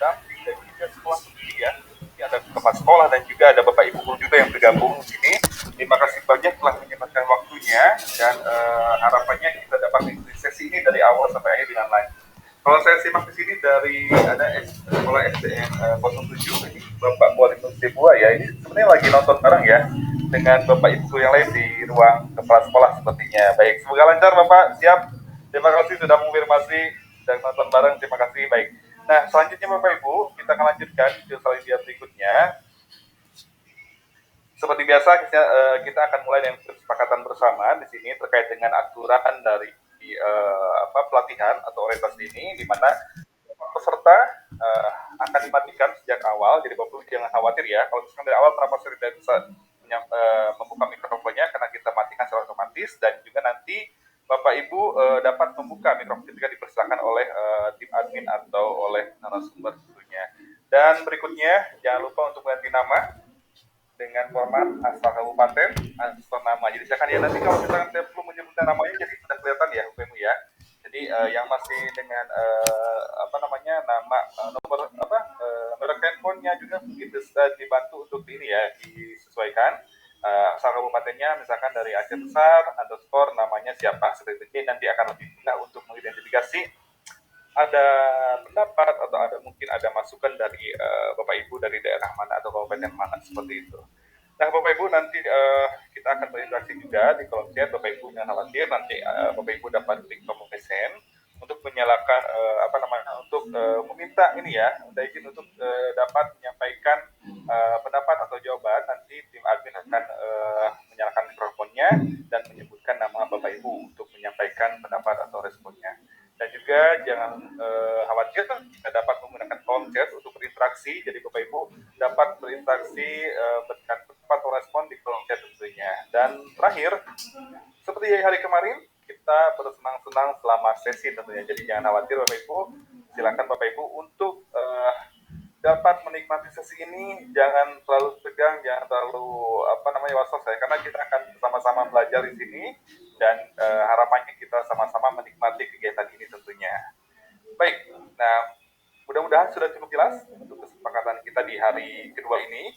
pendamping dan juga sekolah sendiri ya. Ini ada kepala sekolah dan juga ada Bapak Ibu guru juga yang bergabung di sini. Terima kasih banyak telah menyempatkan waktunya dan harapannya kita dapat mengikuti sesi ini dari awal sampai akhir dengan lancar. Kalau saya simak di sini dari ada sekolah SDN 07 ini Bapak Wali Sibua ya, ini sebenarnya lagi nonton bareng ya dengan Bapak Ibu yang lain di ruang kepala sekolah sepertinya. Baik, semoga lancar Bapak, siap. Terima kasih sudah mengonfirmasi dan nonton bareng, terima kasih. Baik. Nah, selanjutnya Bapak Ibu, kita akan lanjutkan ke slide berikutnya. Seperti biasa, kita akan mulai dengan kesepakatan bersama di sini terkait dengan aturan dari pelatihan atau orientasi ini, di mana peserta akan dimatikan sejak awal. Jadi Bapak jangan khawatir ya, kalau misalkan dari awal kenapa saya tidak bisa membuka mikrofonnya, karena kita matikan secara otomatis, dan juga nanti Bapak Ibu dapat membuka mikrofon ketika dipersilakan oleh tim admin atau oleh narasumber tentunya. Dan berikutnya, jangan lupa untuk mengganti nama dengan format asal kabupaten, asal nama. Jadi silakan ya, nanti kalau misalkan saya perlu menyebutkan namanya, jadi sudah kelihatan ya UPMU ya. Jadi yang masih dengan nama nomor nomor handphonenya juga bisa dibantu untuk ini ya, disesuaikan asal kabupatennya, misalkan dari Aceh Besar underscore namanya siapa, seperti itu. Nanti akan lebih mudah untuk mengidentifikasi ada pendapat atau ada mungkin ada masukan dari Bapak Ibu dari daerah mana atau kabupaten mana, seperti itu. Nah Bapak Ibu, nanti kita akan berinteraksi juga di kolom chat. Bapak Ibu jangan khawatir, nanti Bapak Ibu dapat klik tombol present untuk menyalakan untuk meminta ini ya, udah izin untuk dapat menyampaikan pendapat atau jawaban. Nanti tim admin akan menyalakan mikrofonnya dan menyebutkan nama Bapak Ibu untuk menyampaikan pendapat atau responnya. Dan juga jangan khawatir, kita dapat menggunakan kolom chat untuk berinteraksi. Jadi Bapak Ibu dapat berinteraksi berikan pendapat atau respon di kolom chat tentunya. Dan terakhir, seperti hari kemarin, kita bersenang-senang selama sesi tentunya. Jadi jangan khawatir Bapak Ibu, silakan Bapak Ibu untuk dapat menikmati sesi ini. Jangan terlalu tegang, jangan terlalu was-was ya, karena kita akan sama-sama belajar di sini dan harapannya kita sama-sama menikmati kegiatan ini tentunya. Baik, nah mudah-mudahan sudah cukup jelas untuk kesepakatan kita di hari kedua ini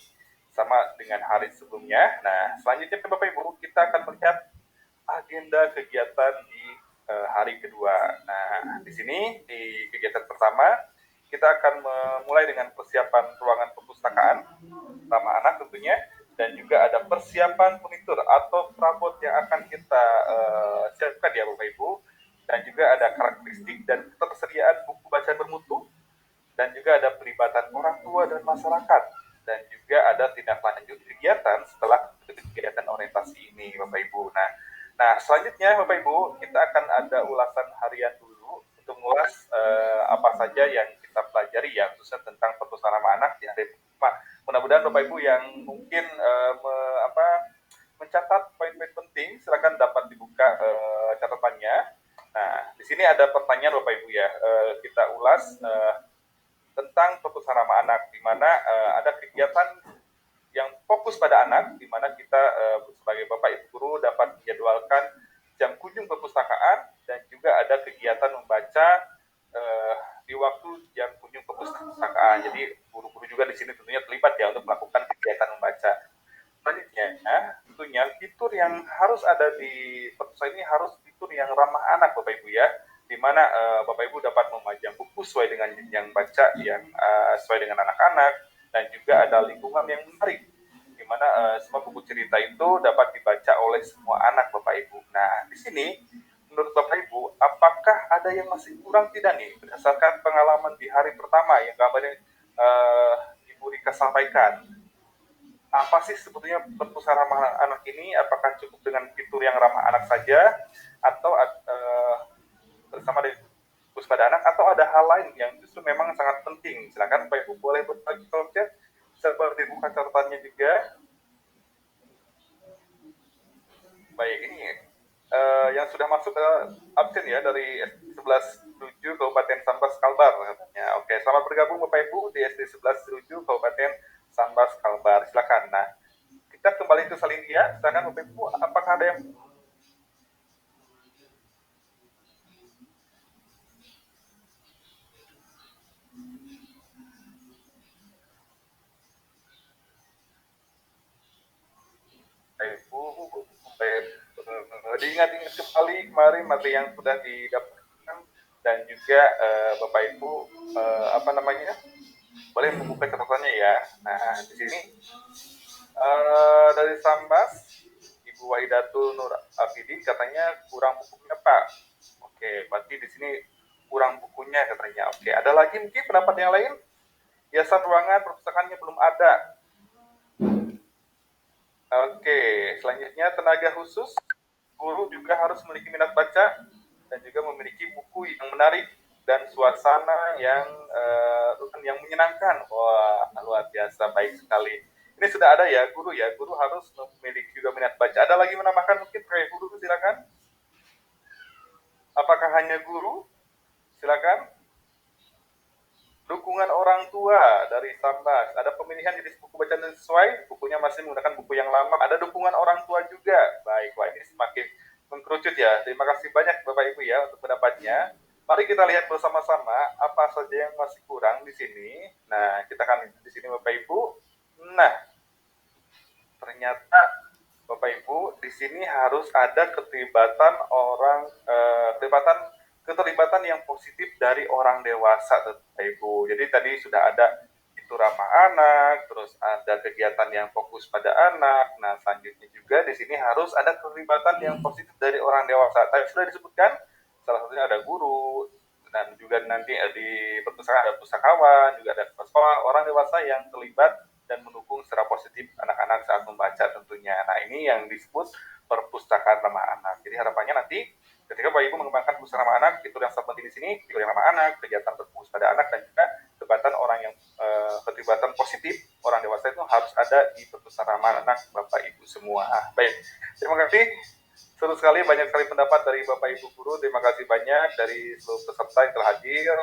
sama dengan hari sebelumnya. Nah, selanjutnya Bapak Ibu, kita akan melihat agenda kegiatan di hari kedua. Nah, di sini di kegiatan pertama kita akan memulai dengan persiapan ruangan perpustakaan ramah anak tentunya, dan juga ada persiapan furnitur atau perabot yang akan kita siapkan ya Bapak Ibu, dan juga ada karakteristik dan ketersediaan buku bacaan bermutu, dan juga ada pelibatan orang tua dan masyarakat, dan juga ada tindak lanjut kegiatan setelah kegiatan orientasi ini Bapak Ibu. Nah selanjutnya Bapak Ibu, kita akan ada ulasan harian dulu untuk mengulas apa saja yang kita pelajari ya, khususnya tentang perpustakaan ramah anak di hari pertama. Mudah-mudahan Bapak Ibu yang mungkin mencatat poin-poin penting, silakan dapat dibuka catatannya. Nah, di sini ada pertanyaan Bapak Ibu ya, kita ulas tentang perpustakaan ramah anak, di mana ada kegiatan yang fokus pada anak, di mana kita sebagai Bapak Ibu guru dapat menjadwalkan jam kunjung perpustakaan, dan juga ada kegiatan membaca di waktu jam kunjung perpustakaan. Jadi guru-guru juga di sini tentunya terlibat ya untuk melakukan kegiatan membaca. Selanjutnya, tentunya fitur yang harus ada di perpustakaan ini harus fitur yang ramah anak Bapak Ibu ya, di mana Bapak Ibu dapat memajang buku sesuai dengan yang baca yang sesuai dengan anak-anak, dan juga ada lingkungan yang menarik, di mana semua buku cerita itu dapat dibaca oleh semua anak Bapak Ibu. Nah, di sini menurut Bapak Ibu, apakah ada yang masih kurang tidak nih berdasarkan pengalaman di hari pertama yang gambarnya Ibu Rika sampaikan? Apa sih sebetulnya perpustakaan ramah anak ini? Apakah cukup dengan fitur yang ramah anak saja, atau bersama dengan fokus pada anak, atau ada hal lain yang justru memang sangat penting? Silakan Bapak Ibu boleh berbagi kolom chat, seperti buka catatannya juga. Baik, ini yang sudah masuk absen ya dari SD 11-7 Kabupaten Sambas Kalbar katanya. Oke, selamat bergabung Bapak Ibu di SD 11-7 Kabupaten Sambas Kalbar. Silakan. Nah, kita kembali ke Salindia. Silakan Bapak Ibu, apakah ada yang diingat-ingat kembali kemarin materi yang sudah didapatkan dan juga Bapak Ibu apa namanya boleh membuka catatannya ya. Nah di sini dari Sambas Ibu Wahidatul Nur Afidin katanya kurang bukunya Pak. Oke, berarti di sini kurang bukunya katanya. Oke, ada lagi mungkin pendapat yang lain? Hiasan ruangan perpustakaannya belum ada. Oke, selanjutnya tenaga khusus. Guru juga harus memiliki minat baca dan juga memiliki buku yang menarik dan suasana yang menyenangkan. Wah, luar biasa, baik sekali. Ini sudah ada ya, guru ya. Guru harus memiliki juga minat baca. Ada lagi menambahkan mungkin kayak guru, silakan. Apakah hanya guru? Silakan. Dukungan orang tua dari Sambas. Ada pemilihan jenis buku bacaan yang sesuai, bukunya masih menggunakan buku yang lama. Ada dukungan orang tua juga. Baik, wah ini semakin mengkerucut ya. Terima kasih banyak Bapak Ibu ya untuk pendapatnya. Mari kita lihat bersama-sama apa saja yang masih kurang di sini. Nah, kita akan lihat di sini Bapak Ibu. Nah, ternyata Bapak Ibu di sini harus ada keterlibatan yang positif dari orang dewasa Bapak Ibu. Jadi tadi sudah ada itu ramah anak, terus ada kegiatan yang fokus pada anak. Nah, selanjutnya juga di sini harus ada keterlibatan yang positif dari orang dewasa. Tadi sudah disebutkan, salah satunya ada guru, dan juga nanti di perpustakaan ada pustakawan, juga ada sekolah orang dewasa yang terlibat dan mendukung secara positif anak-anak saat membaca tentunya. Nah, ini yang disebut perpustakaan ramah anak. Jadi harapannya nanti ketika Bapak Ibu mengembangkan perpustakaan ramah anak, fitur yang sangat penting di sini, fitur yang ramah anak, kegiatan berfokus pada anak, dan juga keterlibatan positif orang dewasa itu harus ada di perpustakaan ramah anak Bapak Ibu semua. Baik, terima kasih. Seru sekali, banyak sekali pendapat dari Bapak Ibu guru. Terima kasih banyak dari seluruh peserta yang telah hadir.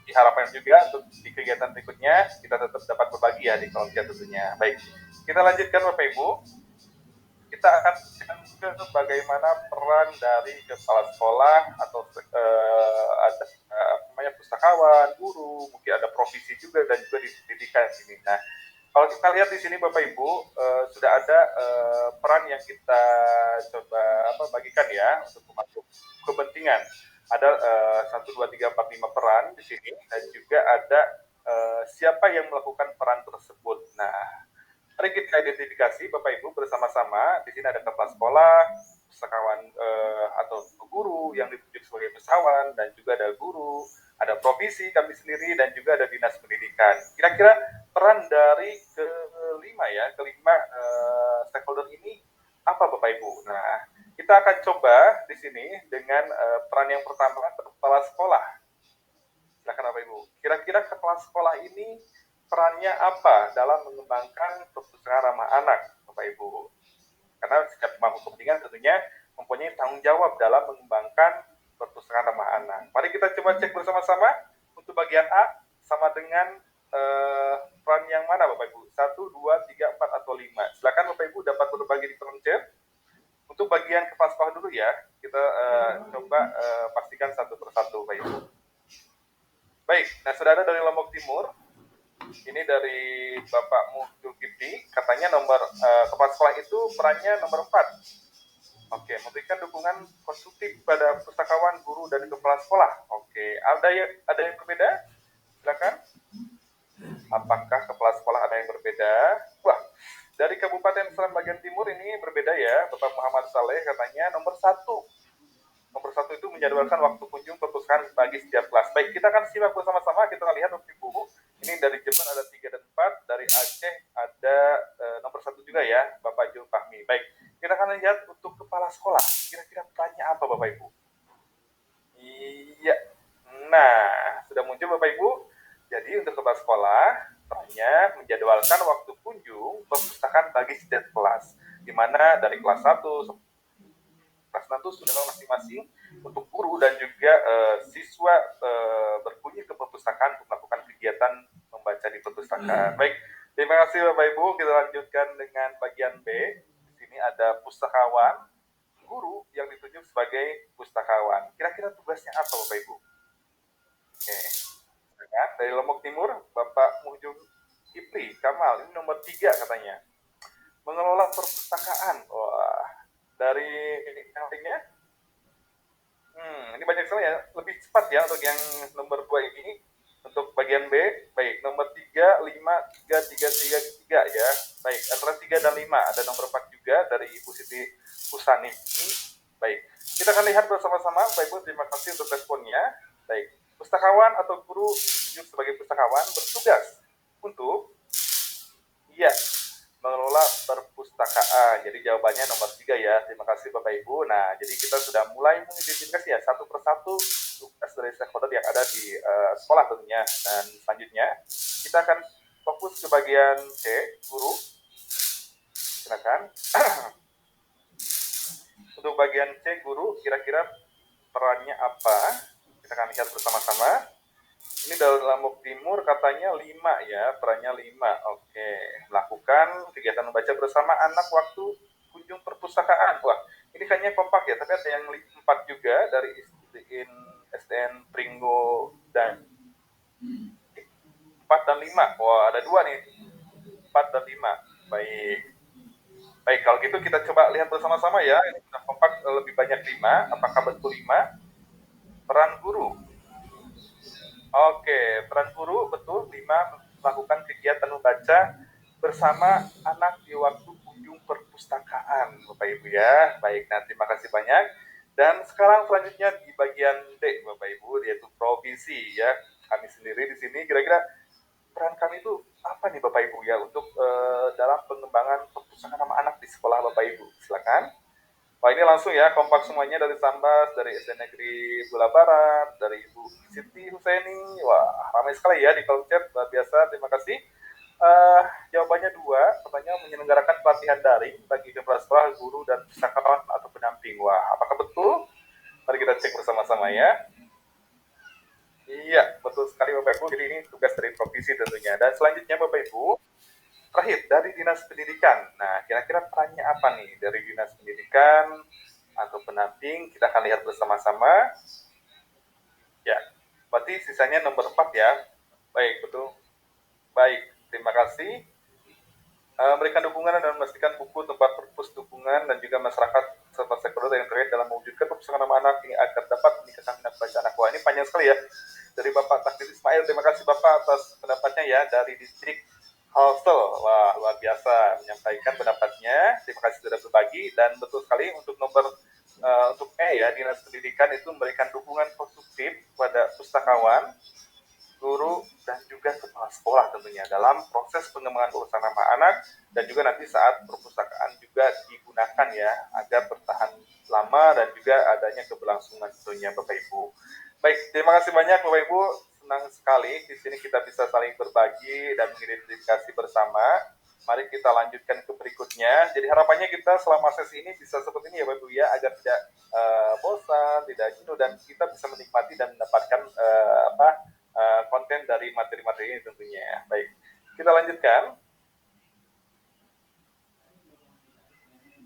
Diharapkan juga untuk di kegiatan berikutnya kita tetap dapat berbagi ya di kelompok tentunya. Baik, kita lanjutkan Bapak Ibu. Kita akan ke bagaimana peran dari kepala sekolah atau ada pustakawan, guru, mungkin ada profesi juga dan juga di pendidikan ini. Nah, kalau kita lihat di sini Bapak Ibu sudah ada peran yang kita coba bagikan ya untuk masuk kepentingan. Ada 1, 2, 3, 4, 5 peran di sini dan juga ada siapa yang melakukan peran tersebut. Nah, mari kita identifikasi Bapak Ibu bersama-sama. Di sini ada kepala sekolah, pustakawan atau guru yang ditunjuk sebagai pustakawan, dan juga ada guru, ada provisi kami sendiri, dan juga ada dinas pendidikan. Kira-kira peran dari kelima stakeholder ini apa Bapak Ibu? Nah, kita akan coba di sini dengan peran yang pertama kepala sekolah. Silakan Bapak Ibu. Kira-kira kepala sekolah ini perannya apa dalam mengembangkan perpustakaan ramah anak, Bapak Ibu? Karena setiap pemangku kepentingan tentunya mempunyai tanggung jawab dalam mengembangkan perpustakaan ramah anak. Mari kita coba cek bersama-sama untuk bagian A sama dengan peran yang mana Bapak Ibu? 1, 2, 3, 4, atau 5. Silakan Bapak Ibu dapat berbagi di kolom chat. Untuk bagian kepala sekolah dulu ya, kita coba pastikan satu persatu Bapak Ibu. Baik, nah saudara dari Lombok Timur, ini dari Bapak Zulkifli, katanya kepala sekolah itu perannya nomor 4. Oke, memberikan dukungan konstruktif pada pustakawan, guru, dan kepala sekolah. Oke, ada yang berbeda? Silakan. Apakah kepala sekolah ada yang berbeda? Wah, dari Kabupaten Seram bagian Timur ini berbeda ya, Bapak Muhammad Saleh katanya nomor 1. Nomor 1 itu menjadwalkan waktu kunjung perpustakaan bagi setiap kelas. Baik, kita akan simak bersama-sama, kita lihat Ibu. Ini dari Jember ada 3 dan 4, dari Aceh ada nomor 1 juga ya, Bapak Jul Fahmi. Baik, kita akan lihat untuk kepala sekolah. Kira-kira perannya apa Bapak Ibu? Iya. Nah, sudah muncul Bapak Ibu. Jadi untuk kepala sekolah, perannya menjadwalkan waktu kunjung perpustakaan bagi setiap kelas. Di mana dari kelas 1 kelas 6 itu sudah masing-masing untuk guru dan juga siswa berkunjung ke perpustakaan untuk melakukan kegiatan membaca di perpustakaan. Baik, terima kasih Bapak Ibu. Kita lanjutkan dengan bagian B. Di sini ada pustakawan, guru yang ditunjuk sebagai pustakawan. Kira-kira tugasnya apa Bapak Ibu? Oke. Dari Lombok Timur, Bapak Muhjum Kipli Kamal, ini nomor 3 katanya. Mengelola perpustakaan. Wah, Dari sampingnya, ini banyak sekali ya. Lebih cepat ya untuk yang nomor 2 ini. Untuk bagian B, baik. Nomor 3, 5, 3, 3, 3, 3 ya. Baik, antara 3 dan 5. Ada nomor 4 juga dari Ibu Siti Husani. Baik, kita akan lihat bersama-sama. Baik Bu, terima kasih untuk responnya. Baik, pustakawan atau guru ditunjuk sebagai pustakawan bertugas untuk iya mengelola perpustakaan. Jadi jawabannya nomor 3 ya. Terima kasih Bapak Ibu. Nah, jadi kita sudah mulai mengidentifikasi ya satu persatu tugas dari stakeholder yang ada di sekolah tentunya. Dan selanjutnya kita akan fokus ke bagian C, guru. Silakan. Untuk bagian C, guru, kira-kira perannya apa? Kita akan lihat bersama-sama. Ini dalam Muk Timur katanya 5 ya, perannya 5. Oke, melakukan kegiatan membaca bersama anak waktu kunjung perpustakaan. Wah, ini kayaknya kompak ya, tapi ada yang 4 juga dari SDN Pringgo dan 4 dan 5. Wah, ada 2 nih. 4 dan 5. Baik. Baik, kalau gitu kita coba lihat bersama-sama ya. Ini sudah kompak lebih banyak 5. Apakah betul 5? Peran guru. Oke, peran guru betul 5 melakukan kegiatan membaca bersama anak di waktu kunjung perpustakaan, Bapak Ibu ya. Baik, nah terima kasih banyak. Dan sekarang selanjutnya di bagian D, Bapak Ibu, yaitu provisi ya. Kami sendiri di sini kira-kira peran kami itu apa nih Bapak Ibu ya untuk dalam pengembangan perpustakaan sama anak di sekolah Bapak Ibu. Silakan. Wah ini langsung ya, kompak semuanya dari Sambas, dari SD Negeri Bula Barat, dari Ibu Siti Husaini. Wah, ramai sekali ya di kolom chat, luar biasa, terima kasih. Jawabannya 2, katanya menyelenggarakan pelatihan daring bagi kepala sekolah, guru, dan pustakawan atau pendamping. Wah, apakah betul? Mari kita cek bersama-sama ya. Iya, betul sekali Bapak Ibu, jadi ini tugas dari provinsi tentunya. Dan selanjutnya Bapak Ibu, terakhir dari Dinas Pendidikan. Nah, kira-kira perannya apa nih dari Dinas Pendidikan atau pendamping? Kita akan lihat bersama-sama. Ya, berarti sisanya nomor 4 ya. Baik, betul. Baik, terima kasih. Memberikan dukungan dan memastikan buku, tempat perpus dukungan, dan juga masyarakat serta stakeholder yang terkait dalam mewujudkan perpustakaan nama anak ini agar dapat meningkatkan minat baca anak. Wah, ini panjang sekali ya. Dari Bapak Takdir Ismail, terima kasih Bapak atas pendapatnya ya dari distrik Halsel. Wah, luar biasa menyampaikan pendapatnya. Terima kasih sudah berbagi, dan betul sekali untuk nomor untuk ya, Dinas Pendidikan itu memberikan dukungan konstruktif kepada pustakawan, guru, dan juga kepala sekolah tentunya dalam proses pengembangan urusan nama anak, dan juga nanti saat perpustakaan juga digunakan ya agar bertahan lama dan juga adanya keberlangsungan tentunya Bapak Ibu. Baik, terima kasih banyak Bapak Ibu, senang sekali di sini kita bisa saling berbagi dan mengidentifikasi bersama. Mari kita lanjutkan ke berikutnya. Jadi harapannya kita selama sesi ini bisa seperti ini ya Bapak Ibu ya, agar tidak bosan, tidak jenuh, dan kita bisa menikmati dan mendapatkan konten dari materi-materi ini tentunya. Baik, kita lanjutkan.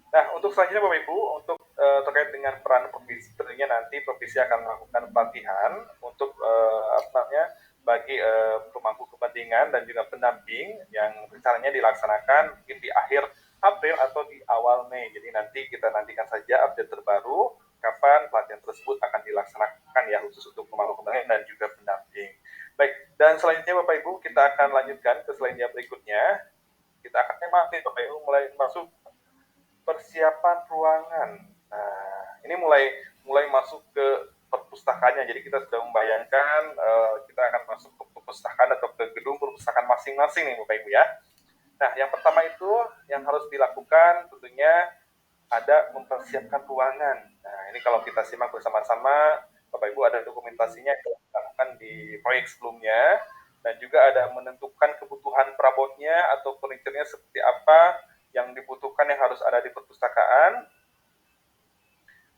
Nah, untuk selanjutnya Bapak Ibu, untuk terkait dengan peran provinsi, tentunya nanti provinsi akan melakukan pelatihan untuk bagi pemangku kepentingan dan juga pendamping yang rencananya dilaksanakan mungkin di akhir April atau di awal Mei. Jadi nanti kita nantikan saja update terbaru kapan pelatihan tersebut akan dilaksanakan ya, khusus untuk pemangku kepentingan dan juga pendamping. Baik, dan selanjutnya Bapak Ibu kita akan lanjutkan ke selanjutnya berikutnya. Kita akan nih Bapak Ibu mulai masuk persiapan ruangan. Nah, ini mulai masuk ke perpustakaannya. Jadi kita sudah membayangkan kita akan masuk ke perpustakaan atau ke gedung perpustakaan masing-masing nih Bapak Ibu ya. Nah, yang pertama itu yang harus dilakukan tentunya ada mempersiapkan ruangan. Nah, ini kalau kita simak bersama-sama, Bapak Ibu ada dokumentasinya yang dilakukan di proyek sebelumnya, dan juga ada menentukan kebutuhan perabotnya atau furniturnya seperti apa yang dibutuhkan yang harus ada di perpustakaan,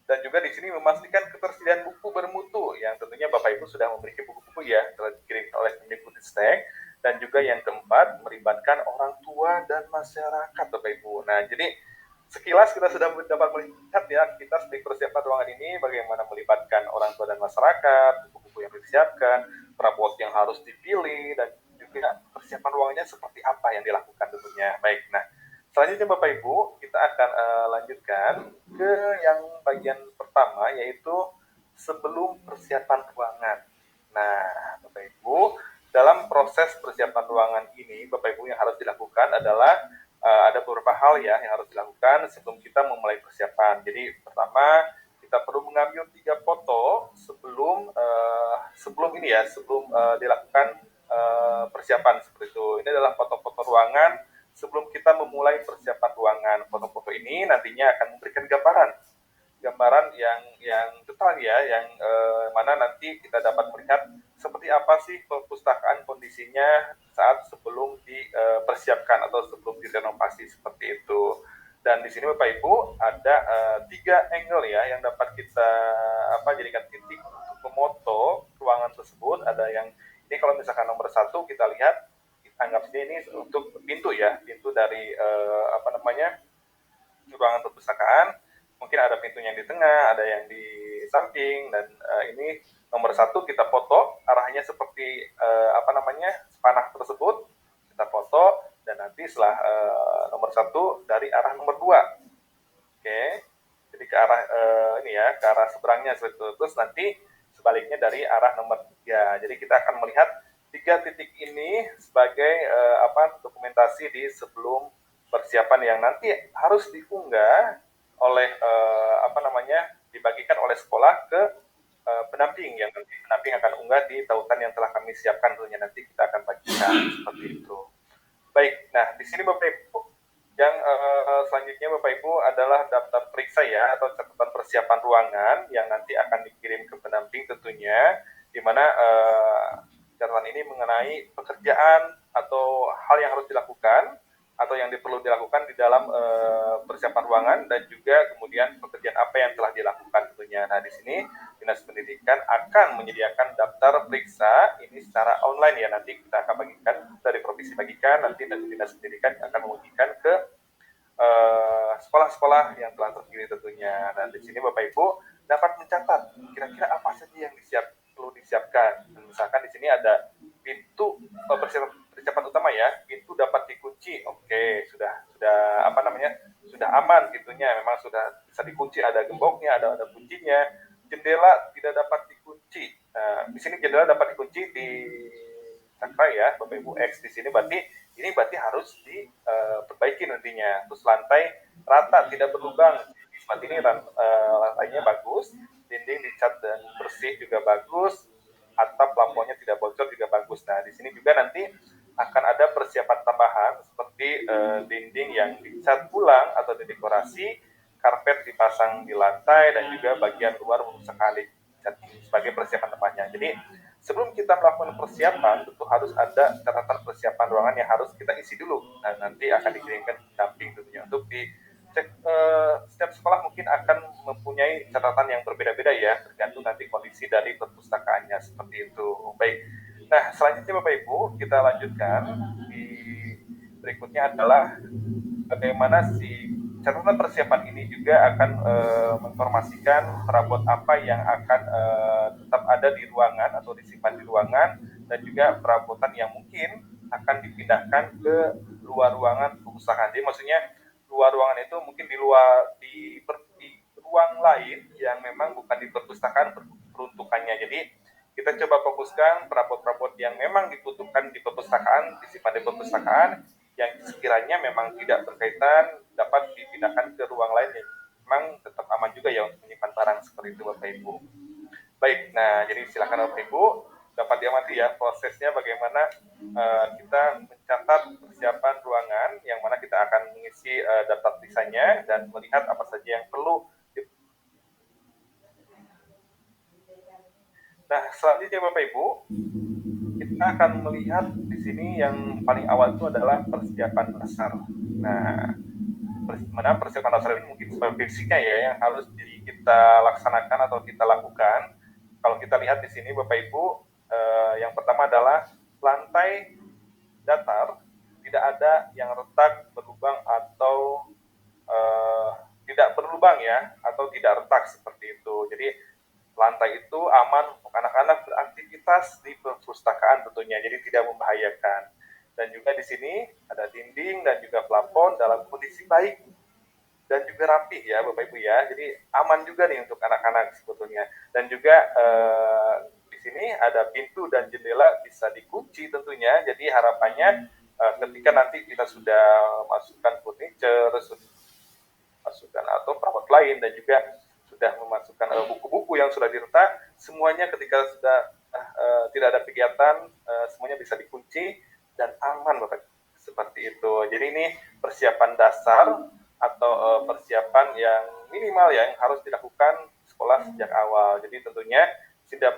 dan juga di sini memastikan ketersediaan buku bermutu yang tentunya Bapak Ibu sudah memiliki buku-buku ya telah dikirim oleh Kemdikbudristek. Dan juga yang keempat, melibatkan orang tua dan masyarakat Bapak Ibu. Nah, jadi sekilas kita sudah dapat melihat ya kita sedang persiapan ruangan ini bagaimana melibatkan orang tua dan masyarakat, buku-buku yang disiapkan, perabot yang harus dipilih, dan juga persiapan ruangannya seperti apa yang dilakukan tentunya. Baik, nah Selanjutnya Bapak Ibu, kita akan lanjutkan ke yang bagian pertama, yaitu sebelum persiapan ruangan. Nah, Bapak Ibu, dalam proses persiapan ruangan ini, Bapak Ibu yang harus dilakukan adalah ada beberapa hal ya yang harus dilakukan sebelum kita memulai persiapan. Jadi pertama, kita perlu mengambil 3 foto sebelum ini ya, sebelum dilakukan persiapan seperti itu. Ini adalah foto-foto ruangan sebelum kita memulai persiapan ruangan. Foto-foto ini nantinya akan memberikan gambaran yang detail ya, yang mana nanti kita dapat melihat seperti apa sih perpustakaan kondisinya saat sebelum dipersiapkan atau sebelum direnovasi seperti itu. Dan di sini Bapak Ibu ada 3 angle ya yang dapat kita jadikan titik untuk memoto ruangan tersebut. Ada yang ini kalau misalkan nomor 1 kita lihat, anggap saja ini untuk pintu ya, pintu dari ruangan perpustakaan. Mungkin ada pintunya di tengah, ada yang di samping, dan ini nomor 1 kita foto arahnya seperti panah tersebut kita foto, dan nanti setelah nomor 1 dari arah nomor 2. Oke, jadi ke arah ke arah seberangnya seperti itu. Terus nanti sebaliknya dari arah nomor 3. Jadi kita akan melihat 3 titik ini sebagai dokumentasi di sebelum persiapan yang nanti harus diunggah oleh dibagikan oleh sekolah ke pendamping, yang nanti pendamping akan unggah di tautan yang telah kami siapkan tentunya, nanti kita akan bagikan seperti itu. Baik, nah di sini Bapak Ibu yang selanjutnya Bapak Ibu adalah daftar periksa ya, atau catatan persiapan ruangan yang nanti akan dikirim ke pendamping tentunya, di mana catatan ini mengenai pekerjaan atau hal yang harus dilakukan atau yang perlu dilakukan di dalam persiapan ruangan, dan juga kemudian pekerjaan apa yang telah dilakukan tentunya. Nah, di sini Dinas Pendidikan akan menyediakan daftar periksa ini secara online ya, nanti kita akan bagikan dari provinsi, bagikan nanti, dan Dinas Pendidikan akan membagikan ke sekolah-sekolah yang telah terpilih tentunya. Dan di sini Bapak Ibu dapat mencatat kira-kira apa saja yang perlu disiapkan. Dan misalkan di sini ada pintu persiapan utama ya, pintu dapat dikunci. Oke, sudah sudah aman pintunya, memang sudah bisa dikunci, ada gemboknya, ada kuncinya. Jendela tidak dapat dikunci. Nah, di sini jendela dapat dikunci di cakra ya, Bapak Ibu X di sini berarti harus diperbaiki nantinya. Terus lantai rata tidak berlubang. Seperti ini lantainya bagus, dinding dicat dan bersih juga bagus, atap plafonnya tidak bocor juga bagus. Nah, di sini juga nanti akan ada persiapan tambahan seperti dinding yang dicat ulang atau didekorasi, karpet dipasang di lantai, dan juga bagian luar sekali sebagai persiapan tempatnya. Jadi sebelum kita melakukan persiapan, tentu harus ada catatan persiapan ruangan yang harus kita isi dulu. Nah, nanti akan dikirimkan pendamping tentunya untuk dicek. Setiap sekolah mungkin akan mempunyai catatan yang berbeda-beda ya, tergantung nanti kondisi dari perpustakaannya seperti itu. Baik. Nah, selanjutnya Bapak Ibu, kita lanjutkan. Di berikutnya adalah bagaimana si catatan persiapan ini juga akan menginformasikan perabot apa yang akan tetap ada di ruangan atau disimpan di ruangan, dan juga perabotan yang mungkin akan dipindahkan ke luar ruangan perpustakaan. Jadi maksudnya luar ruangan itu mungkin di ruang lain yang memang bukan di perpustakaan peruntukannya. Jadi kita coba fokuskan perabot-perabot yang memang dibutuhkan di perpustakaan, disimpan di perpustakaan, yang sekiranya memang tidak berkaitan dapat dipindahkan ke ruang lain yang memang tetap aman juga ya untuk menyimpan barang seperti itu Bapak Ibu. Baik, nah jadi silakan Bapak Ibu dapat diamati ya prosesnya bagaimana kita mencatat persiapan ruangan, yang mana kita akan mengisi daftar tulisannya dan melihat apa saja yang perlu. Nah, selanjutnya Bapak Ibu, kita akan melihat di sini yang paling awal itu adalah persiapan dasar. Nah, mana persiapan dasar ini mungkin sebagai basicnya ya yang harus kita laksanakan atau kita lakukan. Kalau kita lihat di sini Bapak Ibu, yang pertama adalah lantai datar, tidak ada yang retak, berlubang, atau tidak berlubang ya, atau tidak retak seperti itu. Jadi lantai itu aman untuk anak-anak beraktivitas di perpustakaan tentunya, jadi tidak membahayakan. Dan juga di sini ada dinding dan juga plafon dalam kondisi baik dan juga rapih ya Bapak Ibu ya. Jadi aman juga nih untuk anak-anak sebetulnya. Dan juga di sini ada pintu dan jendela bisa dikunci tentunya. Jadi harapannya ketika nanti kita sudah masukkan furniture, masukkan atau perawat lain dan juga sudah memasukkan buku-buku yang sudah diretak, semuanya ketika sudah tidak ada kegiatan, semuanya bisa dikunci dan aman Bapak. Seperti itu. Jadi ini persiapan dasar atau persiapan yang minimal ya yang harus dilakukan sekolah sejak awal. Jadi tentunya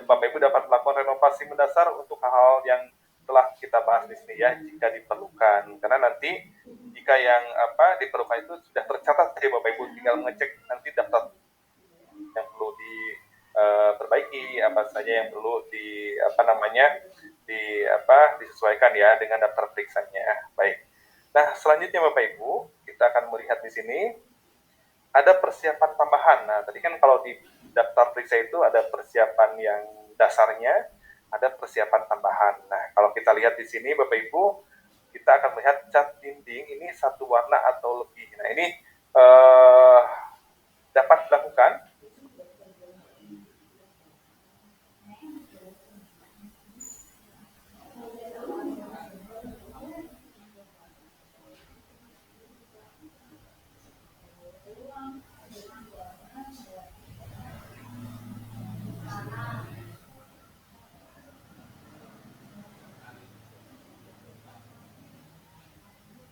Bapak Ibu dapat melakukan renovasi mendasar untuk hal-hal yang telah kita bahas di sini ya jika diperlukan. Karena nanti jika yang diperlukan itu sudah tercatat ya Bapak Ibu, tinggal mengecek nanti daftar yang perlu diperbaiki, apa saja yang perlu disesuaikan ya dengan daftar periksanya. Baik. Nah, selanjutnya Bapak Ibu, kita akan melihat di sini ada persiapan tambahan. Nah, tadi kan kalau di daftar periksa itu ada persiapan yang dasarnya, ada persiapan tambahan. Nah, kalau kita lihat di sini Bapak Ibu, kita akan melihat cat dinding ini satu warna atau lebih. Nah, ini dapat dilakukan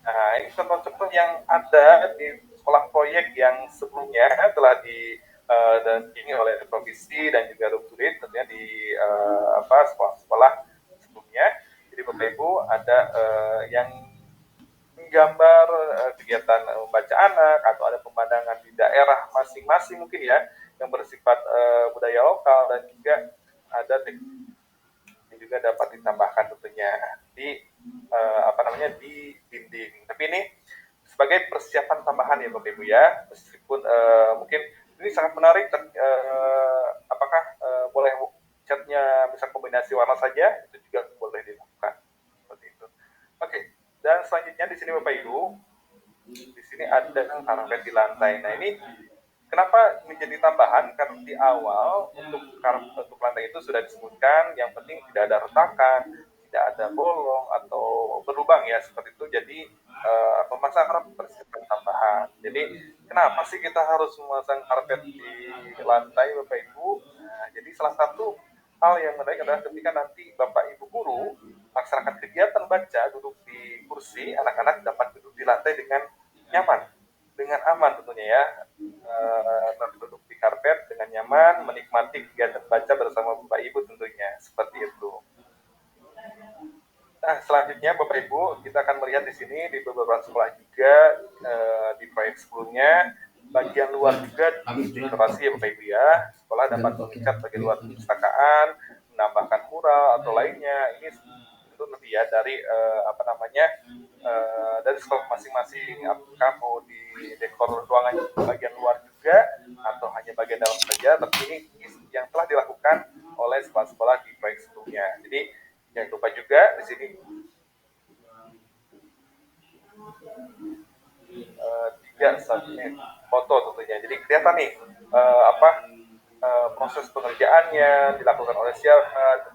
Nah, ini contoh-contoh yang ada di sekolah proyek yang sebelumnya telah didampingi oleh provisi dan juga Rumturit tentunya di sekolah-sekolah sebelumnya. Jadi Bapak Ibu ada yang menggambar kegiatan membaca anak atau ada pemandangan di daerah masing-masing mungkin ya yang bersifat budaya lokal dan juga ada juga dapat ditambahkan tentunya di di dinding. Tapi ini sebagai persiapan tambahan ya Bapak Ibu ya, meskipun mungkin ini sangat menarik. Apakah boleh catnya bisa kombinasi warna saja? Itu juga boleh dilakukan seperti itu. Oke. Dan selanjutnya di sini Bapak Ibu, di sini ada karpet di lantai. Nah ini kenapa menjadi tambahan? Karena di awal untuk lantai itu sudah disebutkan yang penting tidak ada retakan, tidak ada bolong atau berlubang ya seperti itu. Jadi memasang karpet bersifat tambahan. Jadi kenapa sih kita harus memasang karpet di lantai Bapak Ibu? Nah, jadi salah satu hal yang menarik adalah ketika nanti Bapak Ibu guru melaksanakan kegiatan baca duduk di kursi, anak-anak dapat duduk di lantai dengan nyaman, dengan aman tentunya ya. Duduk di karpet dengan nyaman, menikmati kegiatan baca bersama Bapak Ibu tentunya, seperti itu. Nah, selanjutnya Bapak Ibu, kita akan melihat di sini di beberapa sekolah juga di proyek sebelumnya, bagian luar juga didekorasi ya Bapak Ibu ya. Sekolah dapat mengecat bagian luar perpustakaan, menambahkan mural atau lainnya. Ini itu nanti ya dari dari sekolah masing-masing. Apakah mau di dekor ruangan bagian luar juga atau hanya bagian dalam saja? Tapi ini yang telah dilakukan oleh sekolah-sekolah di proyek sebelumnya. Jadi jangan lupa juga di sini foto tentunya. Jadi kelihatan nih proses pengerjaannya dilakukan oleh siapa,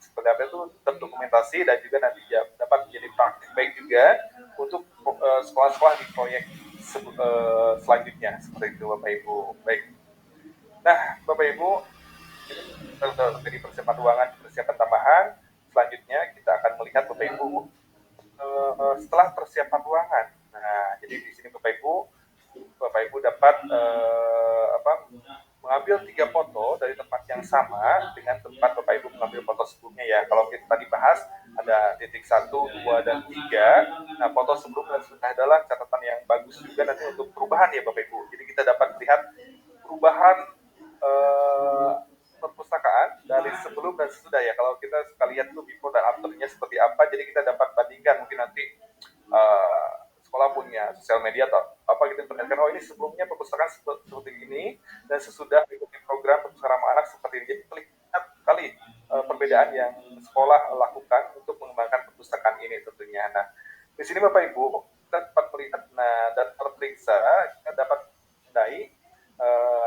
seperti apa itu terdokumentasi dan juga nanti dapat menjadi praktik baik juga untuk sekolah-sekolah di proyek selanjutnya seperti itu Bapak Ibu. Baik. Nah Bapak Ibu, jadi persiapan ruangan, persiapan tambahan. Selanjutnya kita akan melihat Bapak Ibu setelah persiapan ruangan. Nah, jadi di sini Bapak Ibu dapat mengambil 3 foto dari tempat yang sama dengan tempat Bapak Ibu mengambil foto sebelumnya ya. Kalau kita tadi bahas ada titik 1, 2, dan 3. Nah, foto sebelum dan sesudah adalah catatan yang bagus juga nanti untuk perubahan ya Bapak Ibu. Jadi kita dapat lihat perubahan perpustakaan dari sebelum dan sesudah ya. Kalau kita sekali lihat tuh before dan afternya seperti apa, jadi kita dapat bandingkan mungkin nanti sekolah punya sosial media atau apa gitu perlihatkan oh ini sebelumnya perpustakaan seperti ini dan sesudah ikuti program perpustakaan ramah anak seperti ini. Jadi terlihat kali perbedaan yang sekolah lakukan untuk mengembangkan perpustakaan ini tentunya. Nah, di sini Bapak Ibu kita dapat melihat, nah daftar periksa kita dapat menandai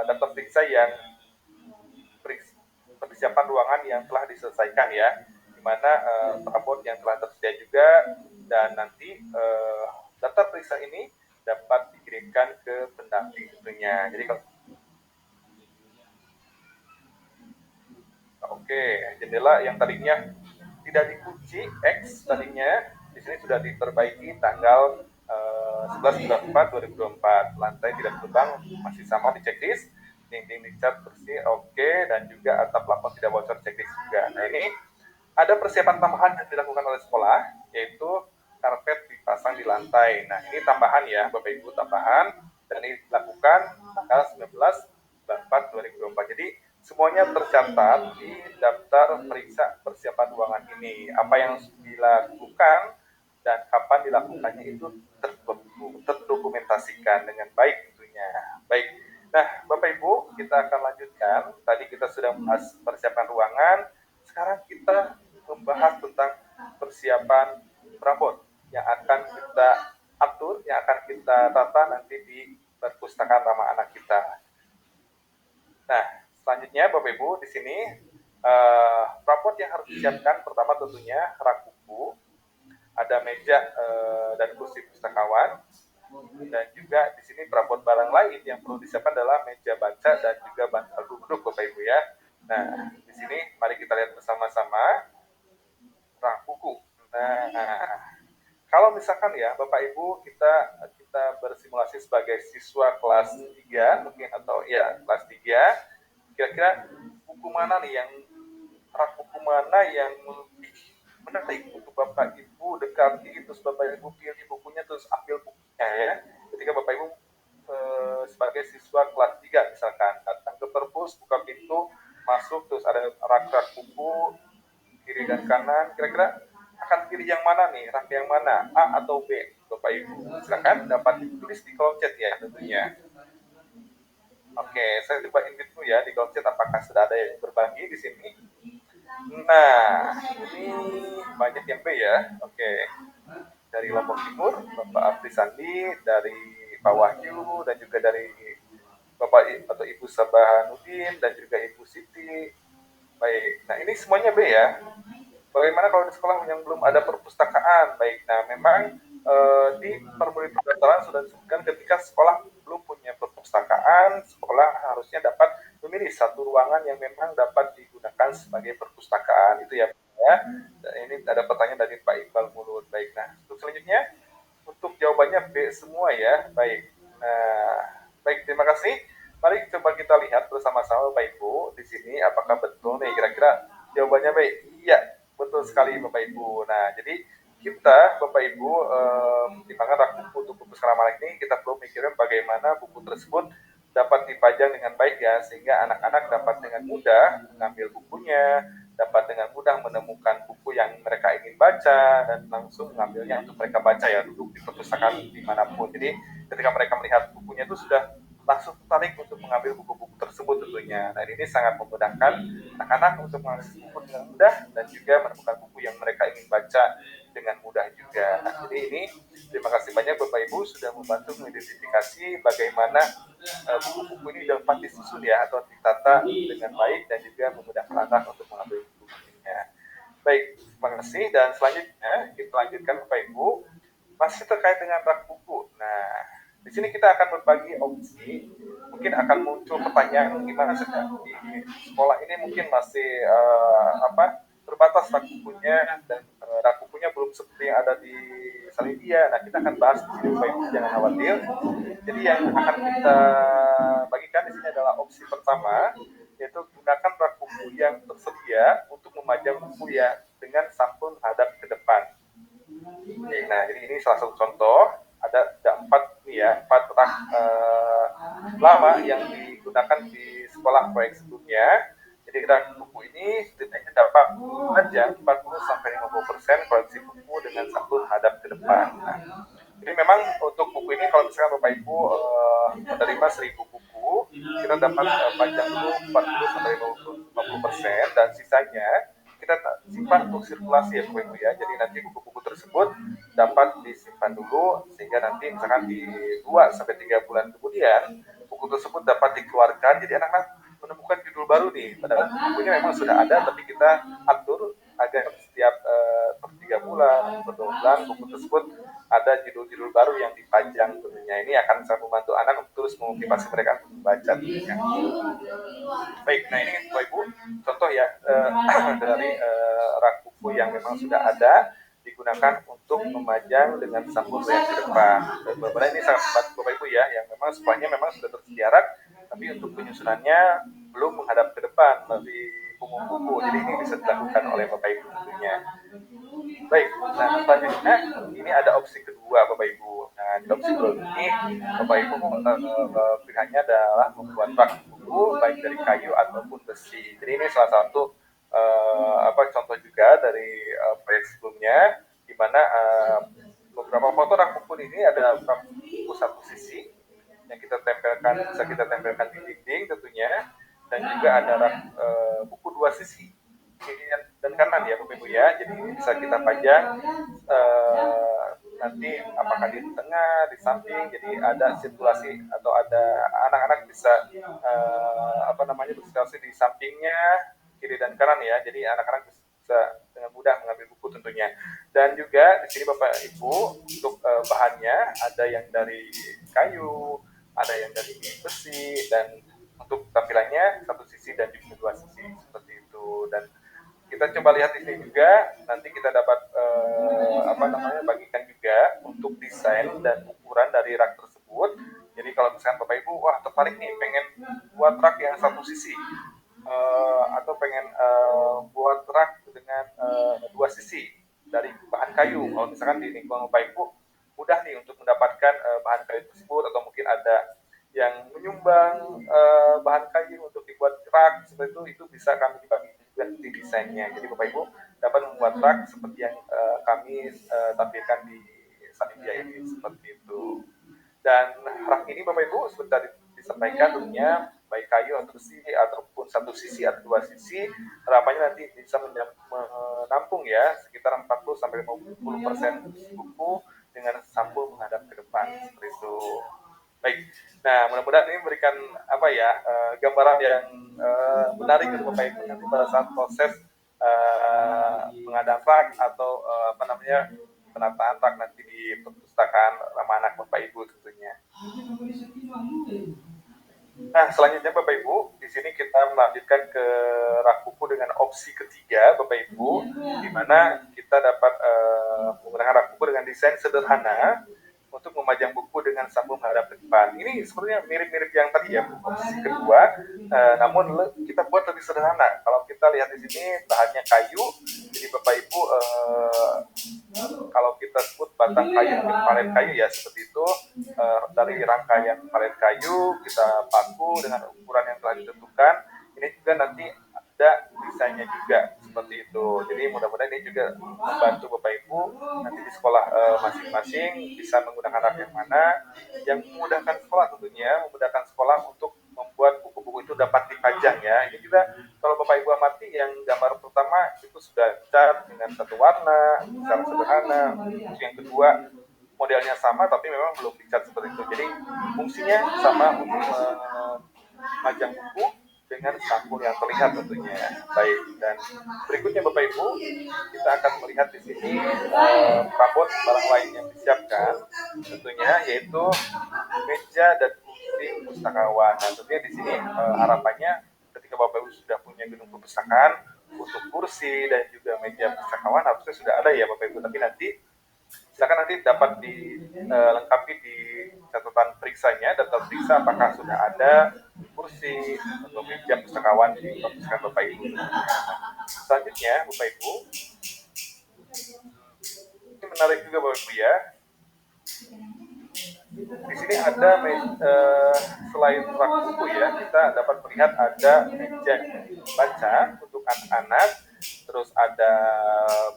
daftar periksa yang persiapan ruangan yang telah diselesaikan ya, di mana perabot yang telah tersedia juga, dan nanti daftar periksa ini dapat dikirimkan ke pendamping tentunya. Jadi kalau oke, jendela yang tadinya tidak dikunci X tadinya di sini sudah diperbaiki tanggal 11 bulan 4 2024. Lantai tidak berlubang masih sama di checklist, dinding dicat bersih oke, dan juga atap plafon tidak bocor checklist juga. Nah ini ada persiapan tambahan yang dilakukan oleh sekolah, yaitu karpet dipasang di lantai. Nah ini tambahan ya Bapak Ibu, tambahan, dan ini dilakukan tanggal 19 bulan 4 2024. Jadi semuanya tercatat di daftar periksa persiapan ruangan ini. Apa yang dilakukan dan kapan dilakukannya itu terdokumentasikan dengan baik tentunya. Baik. Nah, Bapak Ibu, kita akan lanjutkan. Tadi kita sudah membahas persiapan ruangan. Sekarang kita membahas tentang persiapan perabot yang akan kita atur, yang akan kita tata nanti di perpustakaan ramah anak kita. Nah, selanjutnya Bapak Ibu di sini perabot yang harus disiapkan pertama tentunya rak buku, ada meja dan kursi pustakawan, dan juga di sini perabot barang lain yang perlu disiapkan adalah meja baca dan juga bantal duduk Bapak Ibu ya. Nah, di sini mari kita lihat bersama-sama rak buku. Nah, kalau misalkan ya Bapak Ibu kita bersimulasi sebagai siswa kelas 3 mungkin, atau ya kelas 3, kira-kira buku mana nih yang rak buku mana yang lebih menarik untuk Bapak Ibu dekati, terus Bapak Ibu pilih bukunya terus ambil bukunya ya. Ketika Bapak Ibu sebagai siswa kelas 3 misalkan datang ke perpus, buka pintu, masuk, terus ada rak-rak buku kiri dan kanan, kira-kira akan pilih yang mana nih, rak yang mana, A atau B Bapak Ibu? Silakan dapat ditulis di kolom chat ya tentunya. Oke, saya coba invite dulu ya di kolom chat apakah sudah ada yang berbagi di sini. Nah, ini banyak yang B ya. Oke, dari Lombok Timur Bapak Abdi Sandi, dari Pak Wahyu, dan juga dari Bapak atau Ibu Sabahanudin, dan juga Ibu Siti. Baik, nah ini semuanya B ya. Bagaimana kalau di sekolah yang belum ada perpustakaan? Baik, nah memang di formulir pendaftaran sudah disebutkan ketika sekolah belum punya perpustakaan, sekolah harusnya dapat memilih satu ruangan yang memang dapat digunakan sebagai perpustakaan. Itu ya, ya. Ini ada pertanyaan dari Pak Iqbal Mulut. Baik, nah untuk selanjutnya, untuk jawabannya B semua ya. Baik, nah baik, terima kasih. Mari coba kita lihat bersama-sama Bapak Ibu di sini apakah betul nih kira-kira jawabannya baik. Iya, betul sekali Bapak Ibu. Nah, jadi kita Bapak Ibu mempertimbangkan rak buku untuk buku sekolah ini, kita perlu mikirin bagaimana buku tersebut dapat dipajang dengan baik ya, sehingga anak-anak dapat dengan mudah mengambil bukunya, dapat dengan mudah menemukan buku yang mereka ingin baca dan langsung mengambilnya untuk mereka baca ya, duduk di perpustakaan dimanapun. Jadi ketika mereka melihat bukunya itu sudah langsung tertarik untuk mengambil buku-buku tersebut tentunya. Nah ini sangat memudahkan anak-anak untuk mengakses buku dengan mudah dan juga menemukan buku yang mereka ingin baca dengan mudah juga. Nah, jadi ini terima kasih banyak Bapak Ibu sudah membantu mengidentifikasi bagaimana buku-buku ini dapat disusun ya atau ditata dengan baik dan juga memudahkan anak untuk mengambil buku-bukunya. Baik, terima kasih, dan selanjutnya kita lanjutkan Bapak Ibu masih terkait dengan rak buku. Nah, di sini kita akan berbagi opsi. Mungkin akan muncul pertanyaan gimana sih di sekolah ini mungkin masih terbatas rak bukunya, dan rak bukunya belum seperti yang ada di Salidia. Nah, kita akan bahas di sini Bapak Ibu, jangan khawatir. Jadi yang akan kita bagikan di sini adalah opsi pertama, yaitu gunakan rak buku yang tersedia untuk memajang buku ya dengan sampul hadap ke depan. Nah, jadi ini salah satu contoh. Ada 4 nih ya, 4 rak lama yang digunakan di sekolah proyek sebelumnya. Jadi rak buku ini setidaknya dapat memajang 40-50% koleksi buku dengan sampul hadap ke depan. Nah, jadi memang untuk buku ini kalau misalkan Bapak Ibu menerima 1000 buku, kita dapat pajang dulu 40-50%, dan sisanya kita simpan untuk sirkulasi ya Bapak Ibu ya. Jadi nanti buku-buku tersebut dapat disimpan dulu sehingga nanti misalkan di 2 sampai 3 bulan kemudian buku tersebut dapat dikeluarkan. Jadi anak-anak menemukan judul baru nih, padahal bukunya memang sudah ada tapi kita atur agar setiap per 3 bulan, per 2 bulan buku tersebut ada judul-judul baru yang dipajang tentunya. Ini akan sangat membantu anak untuk terus memotivasi mereka untuk membaca tentunya. Baik, nah ini Bapak Ibu contoh ya dari rak buku yang memang sudah ada digunakan untuk memajang dengan sampul yang ke depan. Dan benar-benar ini sangat membantu Bapak Ibu ya, yang memang semuanya memang sudah tersedia rak, tapi untuk penyusunannya belum menghadap ke depan dari punggung buku. Jadi ini bisa dilakukan oleh Bapak Ibu tentunya. Baik, nah selanjutnya ini ada opsi kedua Bapak Ibu. Nah di opsi kedua ini Bapak Ibu pilihannya adalah membuat rak buku baik dari kayu ataupun besi. Jadi ini salah satu contoh juga dari proyek sebelumnya, di mana beberapa foto rak buku ini ada rak buku satu sisi yang bisa kita tempelkan di dinding tentunya, dan juga ada rak buku 2 sisi kiri dan kanan ya Bapak Ibu ya. Jadi ini bisa kita pajang nanti apakah di tengah, di samping, jadi ada sirkulasi atau ada anak-anak bisa bersirkulasi di sampingnya, kiri dan kanan ya. Jadi anak-anak bisa dengan mudah mengambil buku tentunya. Dan juga di sini Bapak Ibu untuk bahannya ada yang dari kayu, ada yang dari besi, dan untuk tampilannya satu sisi dan juga 2 sisi seperti itu. Dan kita coba lihat di sini juga, nanti kita dapat bagikan juga untuk desain dan ukuran dari rak tersebut. Jadi kalau misalkan Bapak Ibu wah tertarik nih pengen buat rak yang satu sisi atau pengen buat rak dengan 2 sisi dari bahan kayu, kalau misalkan di lingkungan Bapak Ibu mudah nih untuk mendapatkan bahan kayu tersebut, atau mungkin ada yang menyumbang bahan kayu untuk dibuat rak seperti itu bisa kami bagi juga di desainnya. Jadi Bapak Ibu dapat membuat rak seperti yang kami tampilkan di Sanidia ini seperti itu. Dan rak ini Bapak Ibu seperti disampaikan tentunya baik kayu atau besi ataupun satu sisi atau 2 sisi, harapannya nanti bisa menampung ya sekitar 40 sampai 50% buku dengan sampul menghadap ke depan seperti itu. Baik, nah mudah-mudahan ini memberikan gambaran yang menarik untuk Bapak Ibu nanti pada saat proses pengadaan rak atau penataan rak nanti di perpustakaan ramah anak Bapak Ibu tentunya. Nah, selanjutnya Bapak Ibu, di sini kita melanjutkan ke rak buku dengan opsi ketiga Bapak Ibu, di mana kita dapat menggunakan rak buku dengan desain sederhana untuk memajang buku dengan sampul menghadap ke depan. Ini sebenarnya mirip-mirip yang tadi ya, opsi kedua, namun kita buat lebih sederhana. Kalau kita lihat di sini bahannya kayu, jadi Bapak Ibu kalau kita sebut batang kayu, palet kayu ya seperti itu, dari rangkaian palet kayu kita paku dengan ukuran yang telah ditentukan. Ini juga nanti ada desainnya juga seperti itu. Jadi mudah-mudahan ini juga membantu Bapak Ibu nanti di sekolah masing-masing bisa menggunakan rak yang mana yang memudahkan sekolah tentunya, memudahkan sekolah untuk membuat buku-buku itu dapat dipajang ya. Ini juga kalau Bapak Ibu amati yang gambar pertama itu sudah cat dengan satu warna secara sederhana. Yang kedua modelnya sama tapi memang belum dicat seperti itu. Jadi fungsinya sama untuk memajang buku dengan sampul yang terlihat tentunya. Baik, dan berikutnya Bapak Ibu kita akan melihat di sini perabot barang lain yang disiapkan tentunya, yaitu meja dan kursi pustakawan. Nah tentunya di sini harapannya ketika Bapak Ibu sudah punya gedung perpustakaan, untuk kursi dan juga meja pustakawan harusnya sudah ada ya Bapak Ibu, tapi nanti silakan nanti dapat dilengkapi di catatan periksanya, daftar periksa apakah sudah ada kursi atau meja pustakawan di perpustakaan Bapak Ibu. Selanjutnya Bapak Ibu, ini menarik juga Bapak Ibu ya. Di sini ada selain rak buku ya, kita dapat melihat ada meja baca untuk anak-anak, terus ada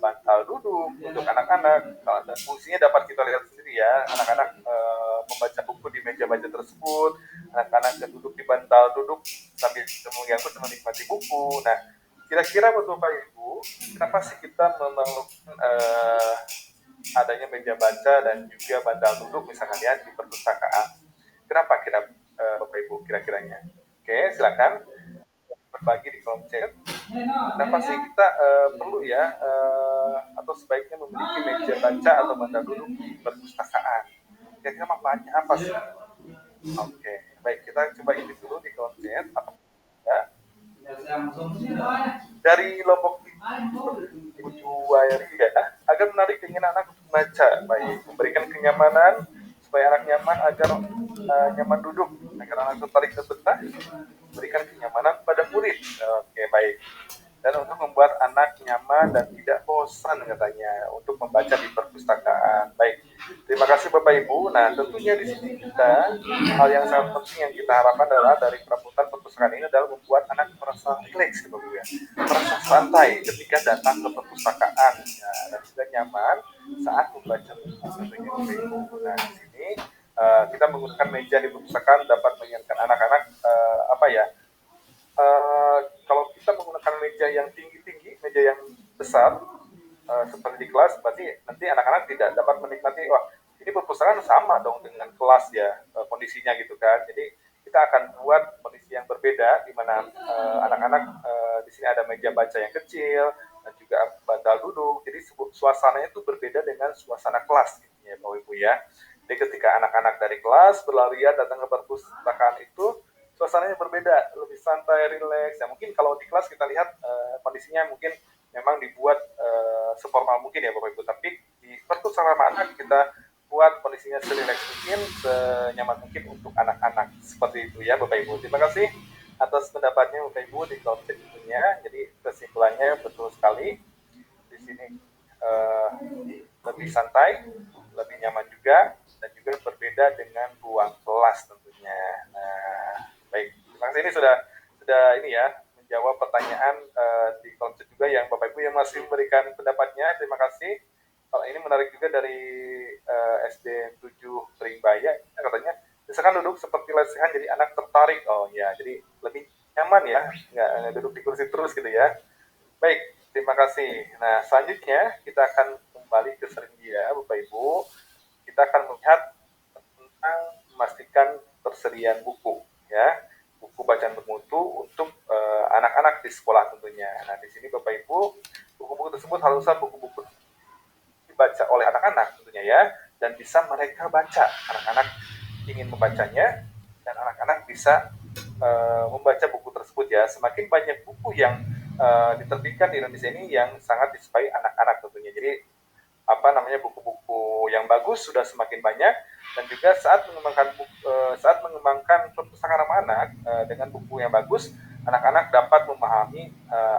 bantal duduk untuk anak-anak. Dan fungsinya dapat kita lihat sendiri ya, anak-anak membaca buku di meja baca tersebut, anak-anak duduk di bantal duduk sambil menikmati buku. Nah, kira-kira buat Bapak Ibu Ibu, kenapa sih kita memerlukan adanya meja baca dan juga bantal duduk misalkan ya di perpustakaan? Kenapa Bapak Ibu kira-kiranya? Oke, silakan berbagi di kolom chat. Kenapa sih kita perlu ya atau sebaiknya memiliki meja baca atau bantal duduk di perpustakaan? Kira-kira manfaatnya apa sih? Oke, baik, kita coba ini dulu di kolom chat. Ya. Dari Lombok Timur, Ibu Juwairi ya, agar menarik keinginan anak untuk membaca, baik memberikan kenyamanan supaya anak nyaman agar nyaman duduk, agar anak tertarik dan betah, memberikan kenyamanan pada murid. Oke, baik. Dan untuk membuat anak nyaman dan tidak bosan katanya untuk membaca di perpustakaan. Baik, terima kasih Bapak Ibu. Nah, tentunya di sini kita hal yang sangat penting yang kita harapkan adalah dari perabotan perpustakaan ini adalah membuat anak merasa rileks, gitu ya, merasa santai ketika datang ke perpustakaan ya, dan juga nyaman saat membaca buku tentunya Bapak Ibu. Nah, di sini kita menggunakan meja di perpustakaan dapat mengingatkan anak-anak apa ya? Kalau kita menggunakan meja yang tinggi-tinggi, meja yang besar, seperti di kelas, berarti nanti anak-anak tidak dapat menikmati, wah ini perpustakaan sama dong dengan kelas ya, kondisinya gitu kan. Jadi kita akan buat kondisi yang berbeda, di mana anak-anak di sini ada meja baca yang kecil, dan juga bantal duduk, jadi suasananya itu berbeda dengan suasana kelas, gitu ya Bapak Ibu ya. Jadi ketika anak-anak dari kelas berlarian datang ke perpustakaan itu, suasananya berbeda, lebih santai, rileks. Ya mungkin kalau di kelas kita lihat kondisinya mungkin memang dibuat seformal mungkin ya Bapak Ibu, tapi di perpustakaan anak kita buat kondisinya serileks mungkin, senyaman mungkin untuk anak-anak. Seperti itu ya Bapak Ibu. Terima kasih atas pendapatnya Bapak Ibu di kolom chat itunya. Jadi kesimpulannya betul sekali. Di sini lebih santai, lebih nyaman juga, dan juga berbeda dengan ruang kelas tentunya. Nah, baik, terima kasih, ini sudah ini ya menjawab pertanyaan di kolom chat juga yang Bapak Ibu yang masih memberikan pendapatnya. Terima kasih. Kalau ini menarik juga dari SD 7 Pringbaya, katanya misalkan duduk seperti lesehan jadi anak tertarik. Oh ya, jadi lebih nyaman ya, nggak duduk di kursi terus gitu ya. Baik, terima kasih. Nah, selanjutnya kita akan kembali ke Serendia, Bapak Ibu. Kita akan melihat tentang memastikan persediaan buku, ya, buku bacaan bermutu untuk anak-anak di sekolah tentunya. Nah, di sini Bapak Ibu, buku-buku tersebut harusnya buku-buku dibaca oleh anak-anak tentunya ya, dan bisa mereka baca. Anak-anak ingin membacanya, dan anak-anak bisa membaca buku tersebut ya. Semakin banyak buku yang diterbitkan di Indonesia ini yang sangat disukai anak-anak tentunya. Jadi buku-buku yang bagus sudah semakin banyak, dan juga saat mengembangkan perpustakaan ramah anak dengan buku yang bagus, anak-anak dapat memahami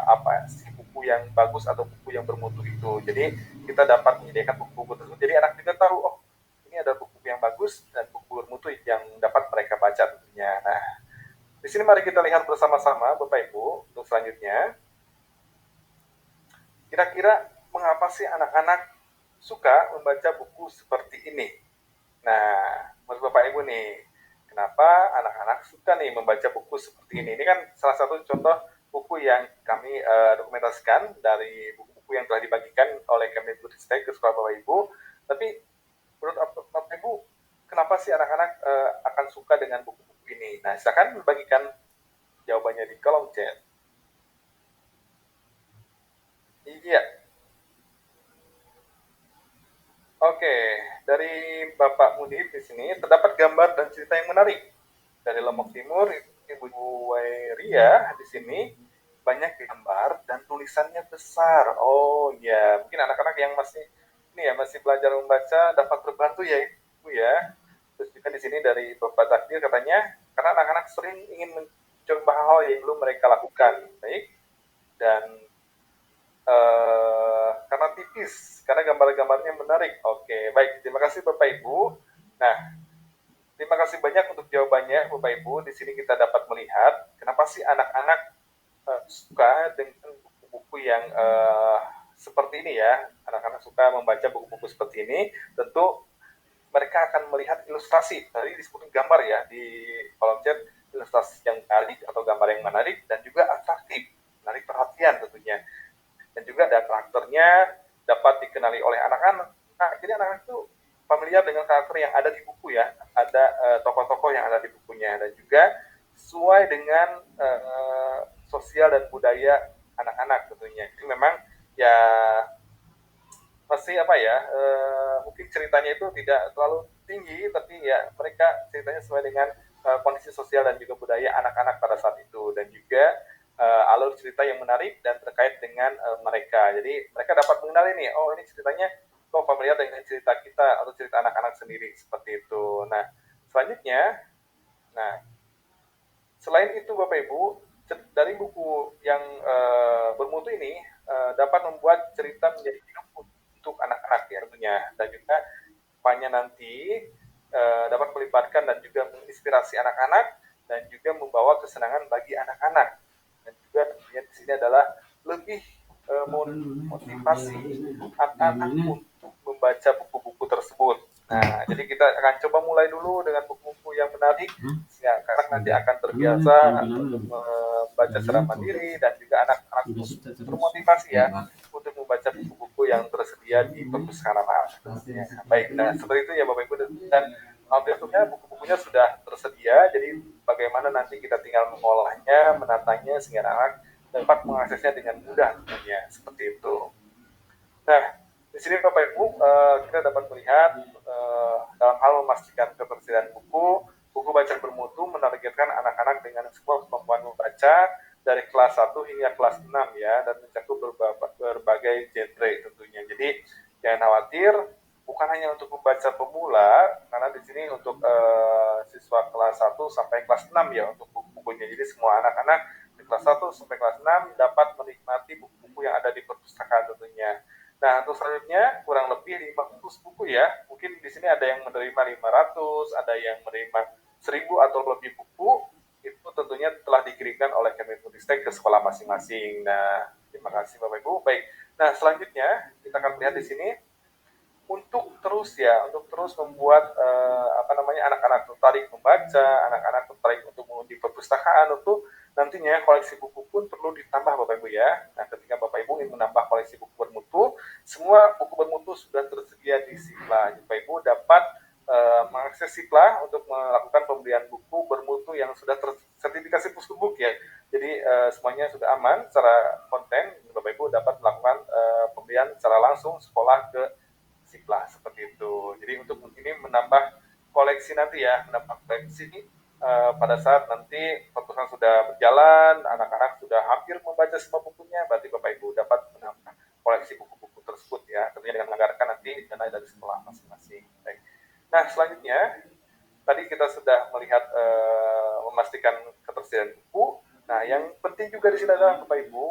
apa sih buku yang bagus atau buku yang bermutu itu. Jadi kita dapat menyediakan buku-buku tersebut. Jadi anak juga tahu, oh ini ada buku yang bagus dan buku bermutu yang dapat mereka baca tentunya. Nah, di sini mari kita lihat bersama-sama Bapak Ibu untuk selanjutnya. Kira-kira mengapa sih anak-anak suka membaca buku seperti ini? Nah, menurut Bapak Ibu nih, kenapa anak-anak suka nih membaca buku seperti ini? Ini kan salah satu contoh buku yang kami dokumentasikan dari buku-buku yang telah dibagikan oleh Kemdikbudristek ke sekolah Bapak Ibu. Tapi menurut Bapak Ibu, kenapa sih anak-anak akan suka dengan buku-buku ini? Nah, silakan bagikan jawabannya di kolom chat. Iya. Oke, dari Bapak Munif di sini terdapat gambar dan cerita yang menarik. Dari Lombok Timur, Ibu Wairia di sini banyak gambar dan tulisannya besar. Oh ya, mungkin anak-anak yang masih belajar membaca dapat terbantu ya Ibu ya. Terus juga di sini dari Bapak Takdir katanya, karena anak-anak sering ingin mencoba hal yang belum mereka lakukan. Baik, dan karena tipis, karena gambar-gambarnya menarik. Oke, baik. Terima kasih Bapak Ibu. Nah, terima kasih banyak untuk jawabannya Bapak Ibu. Di sini kita dapat melihat kenapa sih anak-anak suka dengan buku-buku yang seperti ini ya. Anak-anak suka membaca buku-buku seperti ini. Tentu mereka akan melihat ilustrasi. Tadi disebut gambar ya di kolom chat, ilustrasi yang menarik atau gambar yang menarik dan juga atraktif, menarik perhatian tentunya. dan juga ada karakternya dapat dikenali oleh anak-anak. Nah, jadi anak-anak itu familiar dengan karakter yang ada di buku ya, ada tokoh-tokoh yang ada di bukunya, dan juga sesuai dengan sosial dan budaya anak-anak tentunya. Jadi memang ya pasti apa ya, mungkin ceritanya itu tidak terlalu tinggi, tapi ya mereka ceritanya sesuai dengan kondisi sosial dan juga budaya anak-anak pada saat itu, dan juga alur cerita yang menarik dan terkait dengan mereka. Jadi mereka dapat mengenali nih, oh ini ceritanya kok familiar dengan cerita kita atau cerita anak-anak sendiri seperti itu. Nah, selanjutnya, nah selain itu Bapak Ibu, dari buku yang bermutu ini dapat membuat cerita menjadi hidup untuk anak-anak ya tentunya, dan juga depannya nanti dapat melibatkan dan juga menginspirasi anak-anak dan juga membawa kesenangan bagi anak-anak, dan juga tentunya di sini adalah lebih motivasi anak-anak untuk membaca buku-buku tersebut. Nah, jadi kita akan coba mulai dulu dengan buku-buku yang menarik, ya, karena nanti akan terbiasa untuk membaca secara mandiri, dan juga anak-anak termotivasi ya untuk membaca buku-buku yang tersedia di perpustakaan anak. Ya, baik, nah seperti itu ya Bapak Ibu, dan bentuknya buku-bukunya sudah tersedia, jadi bagaimana nanti kita tinggal mengolahnya, menatanya sehingga anak dapat mengaksesnya dengan mudah tentunya, seperti itu. Nah, di sini Bapak Ibu kita dapat melihat dalam hal memastikan ketersediaan buku, buku bacaan bermutu menargetkan anak-anak dengan sebuah kemampuan membaca dari kelas 1 hingga kelas 6 ya, dan mencakup berbagai genre tentunya. Jadi jangan khawatir, bukan hanya untuk membaca pemula, karena di sini untuk siswa kelas 1 sampai kelas 6 ya untuk buku-bukunya. Jadi semua anak-anak di kelas 1 sampai kelas 6 dapat menikmati buku-buku yang ada di perpustakaan tentunya. Nah, untuk selanjutnya kurang lebih 500 buku ya. Mungkin di sini ada yang menerima 500, ada yang menerima 1000 atau lebih buku. Itu tentunya telah dikirimkan oleh Kemendikbudristek ke sekolah masing-masing. Nah, terima kasih Bapak Ibu. Baik. Nah, selanjutnya kita akan melihat di sini untuk terus membuat anak-anak tertarik membaca, anak-anak tertarik untuk menguji perpustakaan, untuk nantinya koleksi buku pun perlu ditambah Bapak Ibu ya. Nah, ketika Bapak Ibu ingin menambah koleksi buku bermutu, semua buku bermutu sudah tersedia di Sipla. Bapak Ibu dapat mengakses Sipla untuk melakukan pembelian buku bermutu yang sudah tersertifikasi Pusduk ya. Jadi semuanya sudah aman secara konten. Bapak Ibu dapat melakukan pembelian secara langsung sekolah ke Sipla seperti itu. Jadi untuk ini menambah koleksi nanti ya, menambah koleksi pada saat nanti perpustakaan sudah berjalan, anak-anak sudah hampir membaca semua bukunya, berarti Bapak Ibu dapat menambah koleksi buku-buku tersebut ya, tentunya dengan menganggarkan nanti dana dari sekolah masing-masing. Baik. Nah, selanjutnya tadi kita sudah melihat memastikan ketersediaan buku. Nah, yang penting juga di sini adalah Bapak Ibu,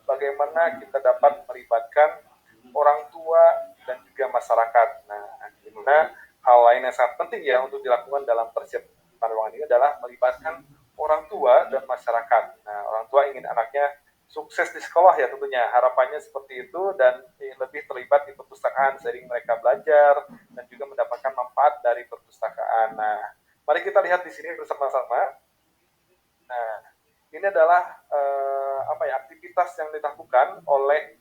bagaimana kita dapat melibatkan orang tua dan juga masyarakat. Nah, dimana hal lain yang sangat penting ya untuk dilakukan dalam persiapan ruangan ini adalah melibatkan orang tua dan masyarakat. Nah, orang tua ingin anaknya sukses di sekolah ya tentunya, harapannya seperti itu, dan lebih terlibat di perpustakaan sering mereka belajar dan juga mendapatkan manfaat dari perpustakaan. Nah, mari kita lihat di sini bersama-sama. Nah, ini adalah aktivitas yang dilakukan oleh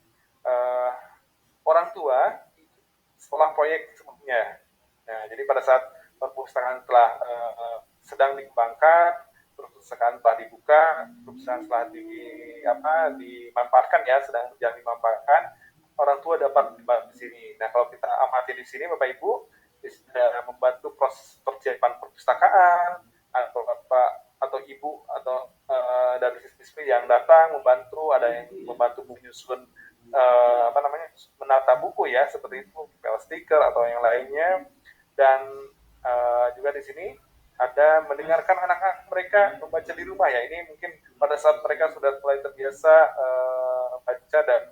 orang tua sekolah proyek sebelumnya. Nah, jadi pada saat perpustakaan telah sedang dikembangkan, perpustakaan telah dibuka, perpustakaan telah dimanfaatkan ya, sedang berjalan dimanfaatkan, orang tua dapat dibantu di sini. Nah, kalau kita amati di sini Bapak Ibu, membantu proses persiapan perpustakaan, atau Bapak atau Ibu atau dari siswi yang datang membantu, ada yang membantu menyusun menata buku ya, seperti itu, pel stiker atau yang lainnya, dan juga di sini ada mendengarkan anak-anak mereka membaca di rumah ya. Ini mungkin pada saat mereka sudah mulai terbiasa baca dan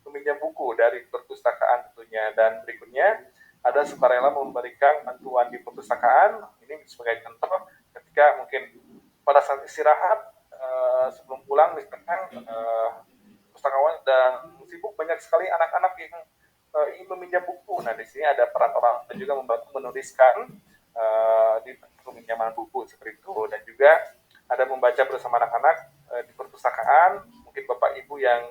meminjam buku dari perpustakaan tentunya. Dan berikutnya ada sukarela memberikan bantuan di perpustakaan. Ini sebagai contoh ketika mungkin pada saat istirahat sebelum pulang misalkan pustakawan dan sibuk, banyak sekali anak-anak yang ingin meminjam buku. Nah, di sini ada peran orang dan juga membantu menuliskan di peminjaman buku seperti itu, dan juga ada membaca bersama anak-anak di perpustakaan. Mungkin Bapak Ibu yang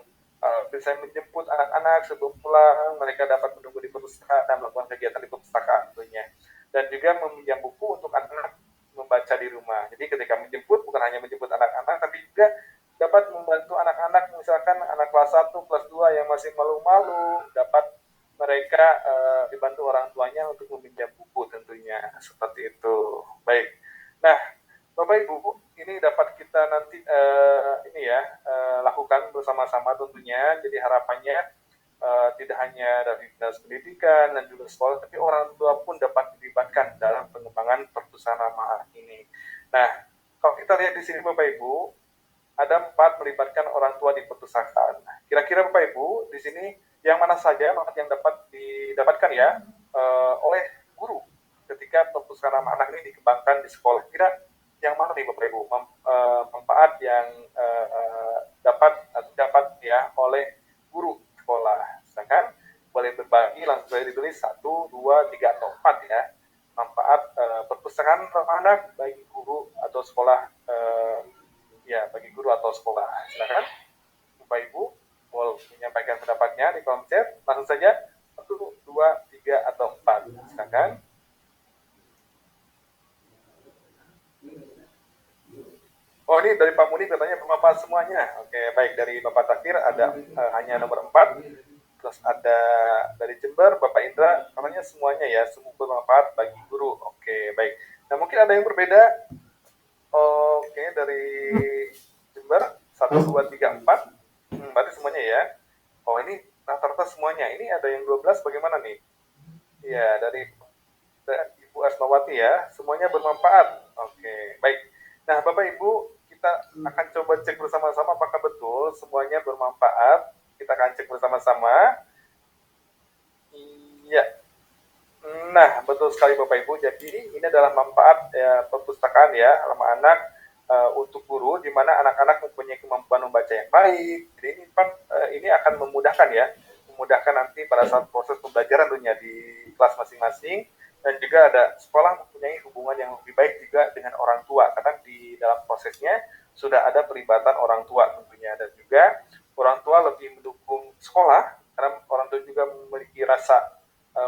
bisa menjemput anak-anak sebelum pulang, mereka dapat menunggu di perpustakaan dan melakukan kegiatan di perpustakaan tentunya. Dan juga meminjam buku untuk anak-anak membaca di rumah. Jadi ketika menjemput bukan hanya menjemput anak-anak, tapi juga dapat membantu anak-anak, misalkan anak kelas 1, kelas 2 yang masih malu-malu, dapat mereka dibantu orang tuanya untuk meminjam buku tentunya, seperti itu. Baik. Nah, Bapak Ibu, ini dapat kita nanti ini ya lakukan bersama-sama tentunya. Jadi harapannya tidak hanya dari dinas pendidikan dan juga sekolah, tapi orang tua pun dapat dilibatkan dalam pengembangan perpustakaan ramah anak ini. Nah, kalau kita lihat di sini Bapak Ibu, ada 4 melibatkan orang tua di perpustakaan. Kira-kira Bapak Ibu di sini yang mana saja manfaat yang dapat didapatkan ya oleh guru ketika perpustakaan ramah anak ini dikembangkan di sekolah? Kira yang mana nih Bapak Ibu manfaat yang dapat ya oleh guru sekolah? Misalkan boleh berbagi langsung saja ditulis 1, 2, 3 atau 4 ya manfaat perpustakaan ramah anak bagi guru atau sekolah ya bagi guru atau sekolah. Silakan Bapak Ibu mau menyampaikan pendapatnya di kolom chat. Langsung saja 1, 2, 3 atau 4. Silakan. Oh ini dari Pak Muni katanya bermanfaat semuanya. Oke baik, dari Bapak Takdir ada hanya nomor 4. Terus ada dari Jember Bapak Indra katanya semuanya ya, semua bermanfaat bagi guru. Oke baik. Nah mungkin ada yang berbeda. Oke dari Jember 1, 2, 3, 4. Berarti semuanya ya. Oh ini rata-rata semuanya. Ini ada yang 12 bagaimana nih? Ya dari Ibu Asmawati ya, semuanya bermanfaat. Oke, baik. Nah, Bapak Ibu, kita akan coba cek bersama-sama apakah betul semuanya bermanfaat. Kita akan cek bersama-sama. Iya. Nah, betul sekali Bapak Ibu. Jadi ini adalah manfaat ya, perpustakaan ya, ramah anak untuk guru, di mana anak-anak mempunyai kemampuan membaca yang baik. Jadi ini kan ini akan memudahkan ya, memudahkan nanti pada saat proses pembelajaran tentunya di kelas masing-masing. Dan juga ada sekolah mempunyai hubungan yang lebih baik juga dengan orang tua, karena di dalam prosesnya sudah ada pelibatan orang tua tentunya, dan juga orang tua lebih mendukung sekolah karena orang tua juga memiliki rasa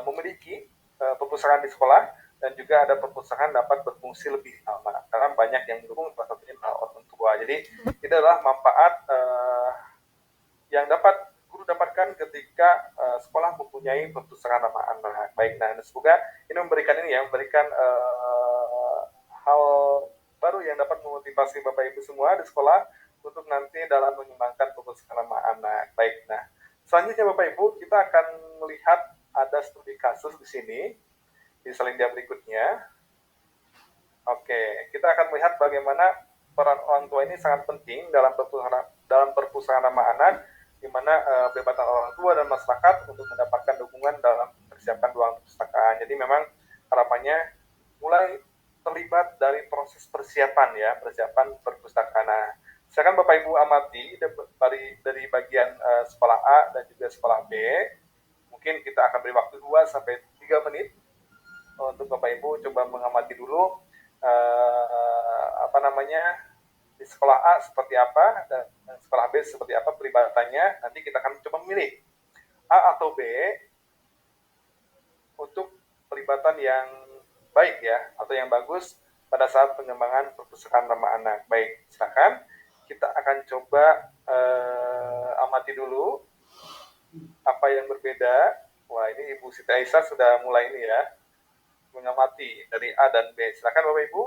memiliki perpustakaan di sekolah, dan juga ada perpustakaan dapat berfungsi lebih lama karena banyak yang mendukung, salah satunya orang tua. Jadi itu adalah manfaat yang dapat guru dapatkan ketika sekolah mempunyai perpustakaan ramah anak. Baik, nah semoga ini memberikan memberikan hal baru yang dapat memotivasi Bapak Ibu semua di sekolah untuk nanti dalam mengembangkan perpustakaan ramah anak. Baik, nah selanjutnya Bapak Ibu kita akan melihat ada studi kasus di sini di slide berikutnya. Oke, kita akan melihat bagaimana peran orang tua ini sangat penting dalam perpustakaan ramah anak, di mana pelibatan orang tua dan masyarakat untuk mendapatkan dukungan dalam persiapan ruang perpustakaan. Jadi memang harapannya mulai terlibat dari proses persiapan ya, persiapan perpustakaan. Nah, silakan Bapak Ibu amati dari bagian sekolah A dan juga sekolah B. Mungkin kita akan beri waktu 2 sampai 3 menit untuk Bapak Ibu coba mengamati dulu di sekolah A seperti apa dan sekolah B seperti apa peribatannya. Nanti kita akan coba memilih A atau B untuk pelibatan yang baik ya, atau yang bagus pada saat pengembangan perpustakaan ramah anak. Baik, silakan kita akan coba amati dulu apa yang berbeda. Wah ini Ibu Siti Aisyah sudah mulai ini ya, mengamati dari A dan B. Silakan Bapak Ibu.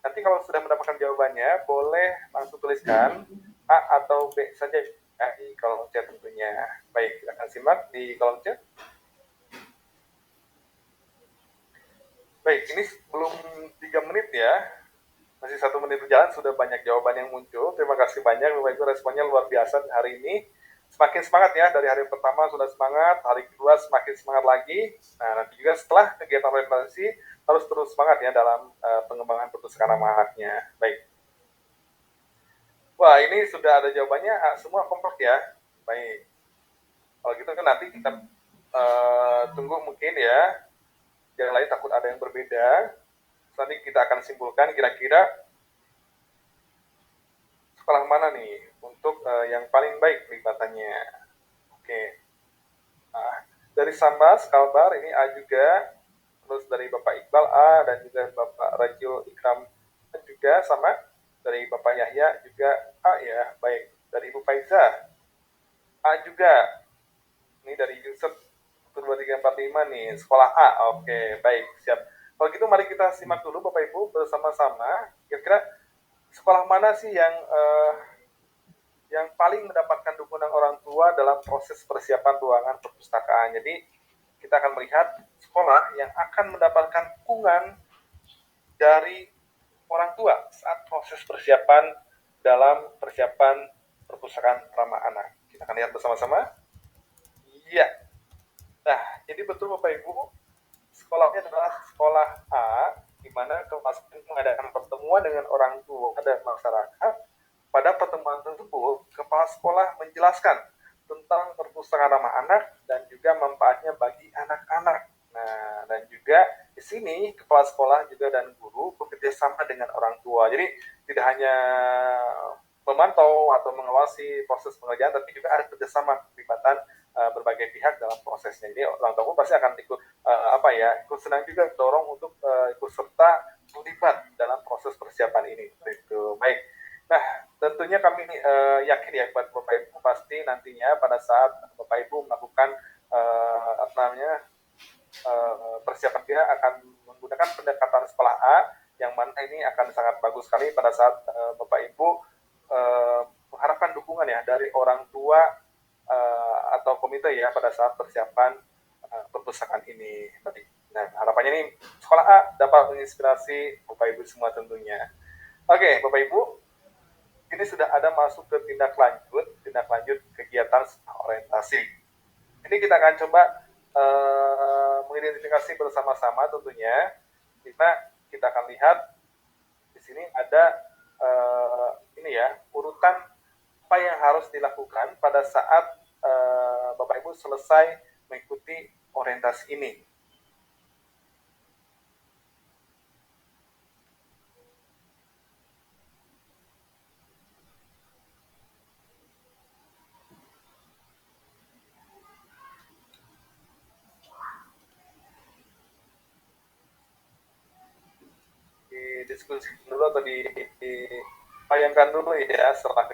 Nanti kalau sudah mendapatkan jawabannya, boleh langsung tuliskan A atau B saja ya, di kolom chat tentunya. Baik, silakan simak di kolom chat. Baik, ini belum 3 menit ya. Masih 1 menit berjalan, sudah banyak jawaban yang muncul. Terima kasih banyak, Bapak Ibu, responnya luar biasa hari ini. Semakin semangat ya, dari hari pertama sudah semangat, hari kedua semakin semangat lagi. Nah, nanti juga setelah kegiatan orientasi, harus terus semangat ya dalam pengembangan perpustakaan ramah anaknya. Baik. Wah, ini sudah ada jawabannya, semua kompak ya. Baik. Kalau gitu kan nanti kita tunggu mungkin ya. Yang lain takut ada yang berbeda. Nanti kita akan simpulkan kira-kira sekolah mana nih untuk yang paling baik kelihatannya. Oke, nah, dari Sambas, Kalbar ini A juga, terus dari Bapak Iqbal A, dan juga Bapak Rajul Ikram juga sama, dari Bapak Yahya juga A ya, baik. Dari Ibu Faiza A juga, ini dari Yusuf 12345 nih, sekolah A, oke baik, siap. Kalau gitu mari kita simak dulu Bapak Ibu bersama-sama, kira-kira sekolah mana sih yang paling mendapatkan dukungan orang tua dalam proses persiapan ruangan perpustakaan. Jadi kita akan melihat sekolah yang akan mendapatkan dukungan dari orang tua saat proses persiapan dalam persiapan perpustakaan ramah anak. Kita akan lihat bersama-sama. Iya. Nah, jadi betul Bapak Ibu, sekolahnya adalah sekolah A, di mana kelas mengadakan pertemuan dengan orang tua dan masyarakat. Pada pertemuan tersebut, kepala sekolah menjelaskan tentang perpustakaan ramah anak dan juga manfaatnya bagi anak-anak. Nah, dan juga di sini kepala sekolah juga dan guru bekerja sama dengan orang tua. Jadi tidak hanya memantau atau mengawasi proses pengerjaan, tapi juga ada kerjasama keterlibatan berbagai pihak dalam prosesnya. Jadi orang tua pun pasti akan ikut ikut senang juga dorong untuk ikut serta terlibat dalam proses persiapan ini. Itu baik. Nah, tentunya kami yakin ya buat Bapak Ibu pasti nantinya pada saat Bapak Ibu melakukan persiapan dia akan menggunakan pendekatan sekolah A yang mana ini akan sangat bagus sekali pada saat Bapak Ibu mengharapkan dukungan ya dari orang tua atau komite ya pada saat persiapan perpustakaan ini. Nah, harapannya ini sekolah A dapat menginspirasi Bapak Ibu semua tentunya. Oke, Bapak Ibu, ini sudah ada masuk ke tindak lanjut kegiatan orientasi. Ini kita akan coba mengidentifikasi bersama-sama tentunya. Kita akan lihat di sini ada ini ya urutan apa yang harus dilakukan pada saat Bapak Ibu selesai mengikuti orientasi ini. Didiskusikan dulu atau dibayangkan dulu ya setelah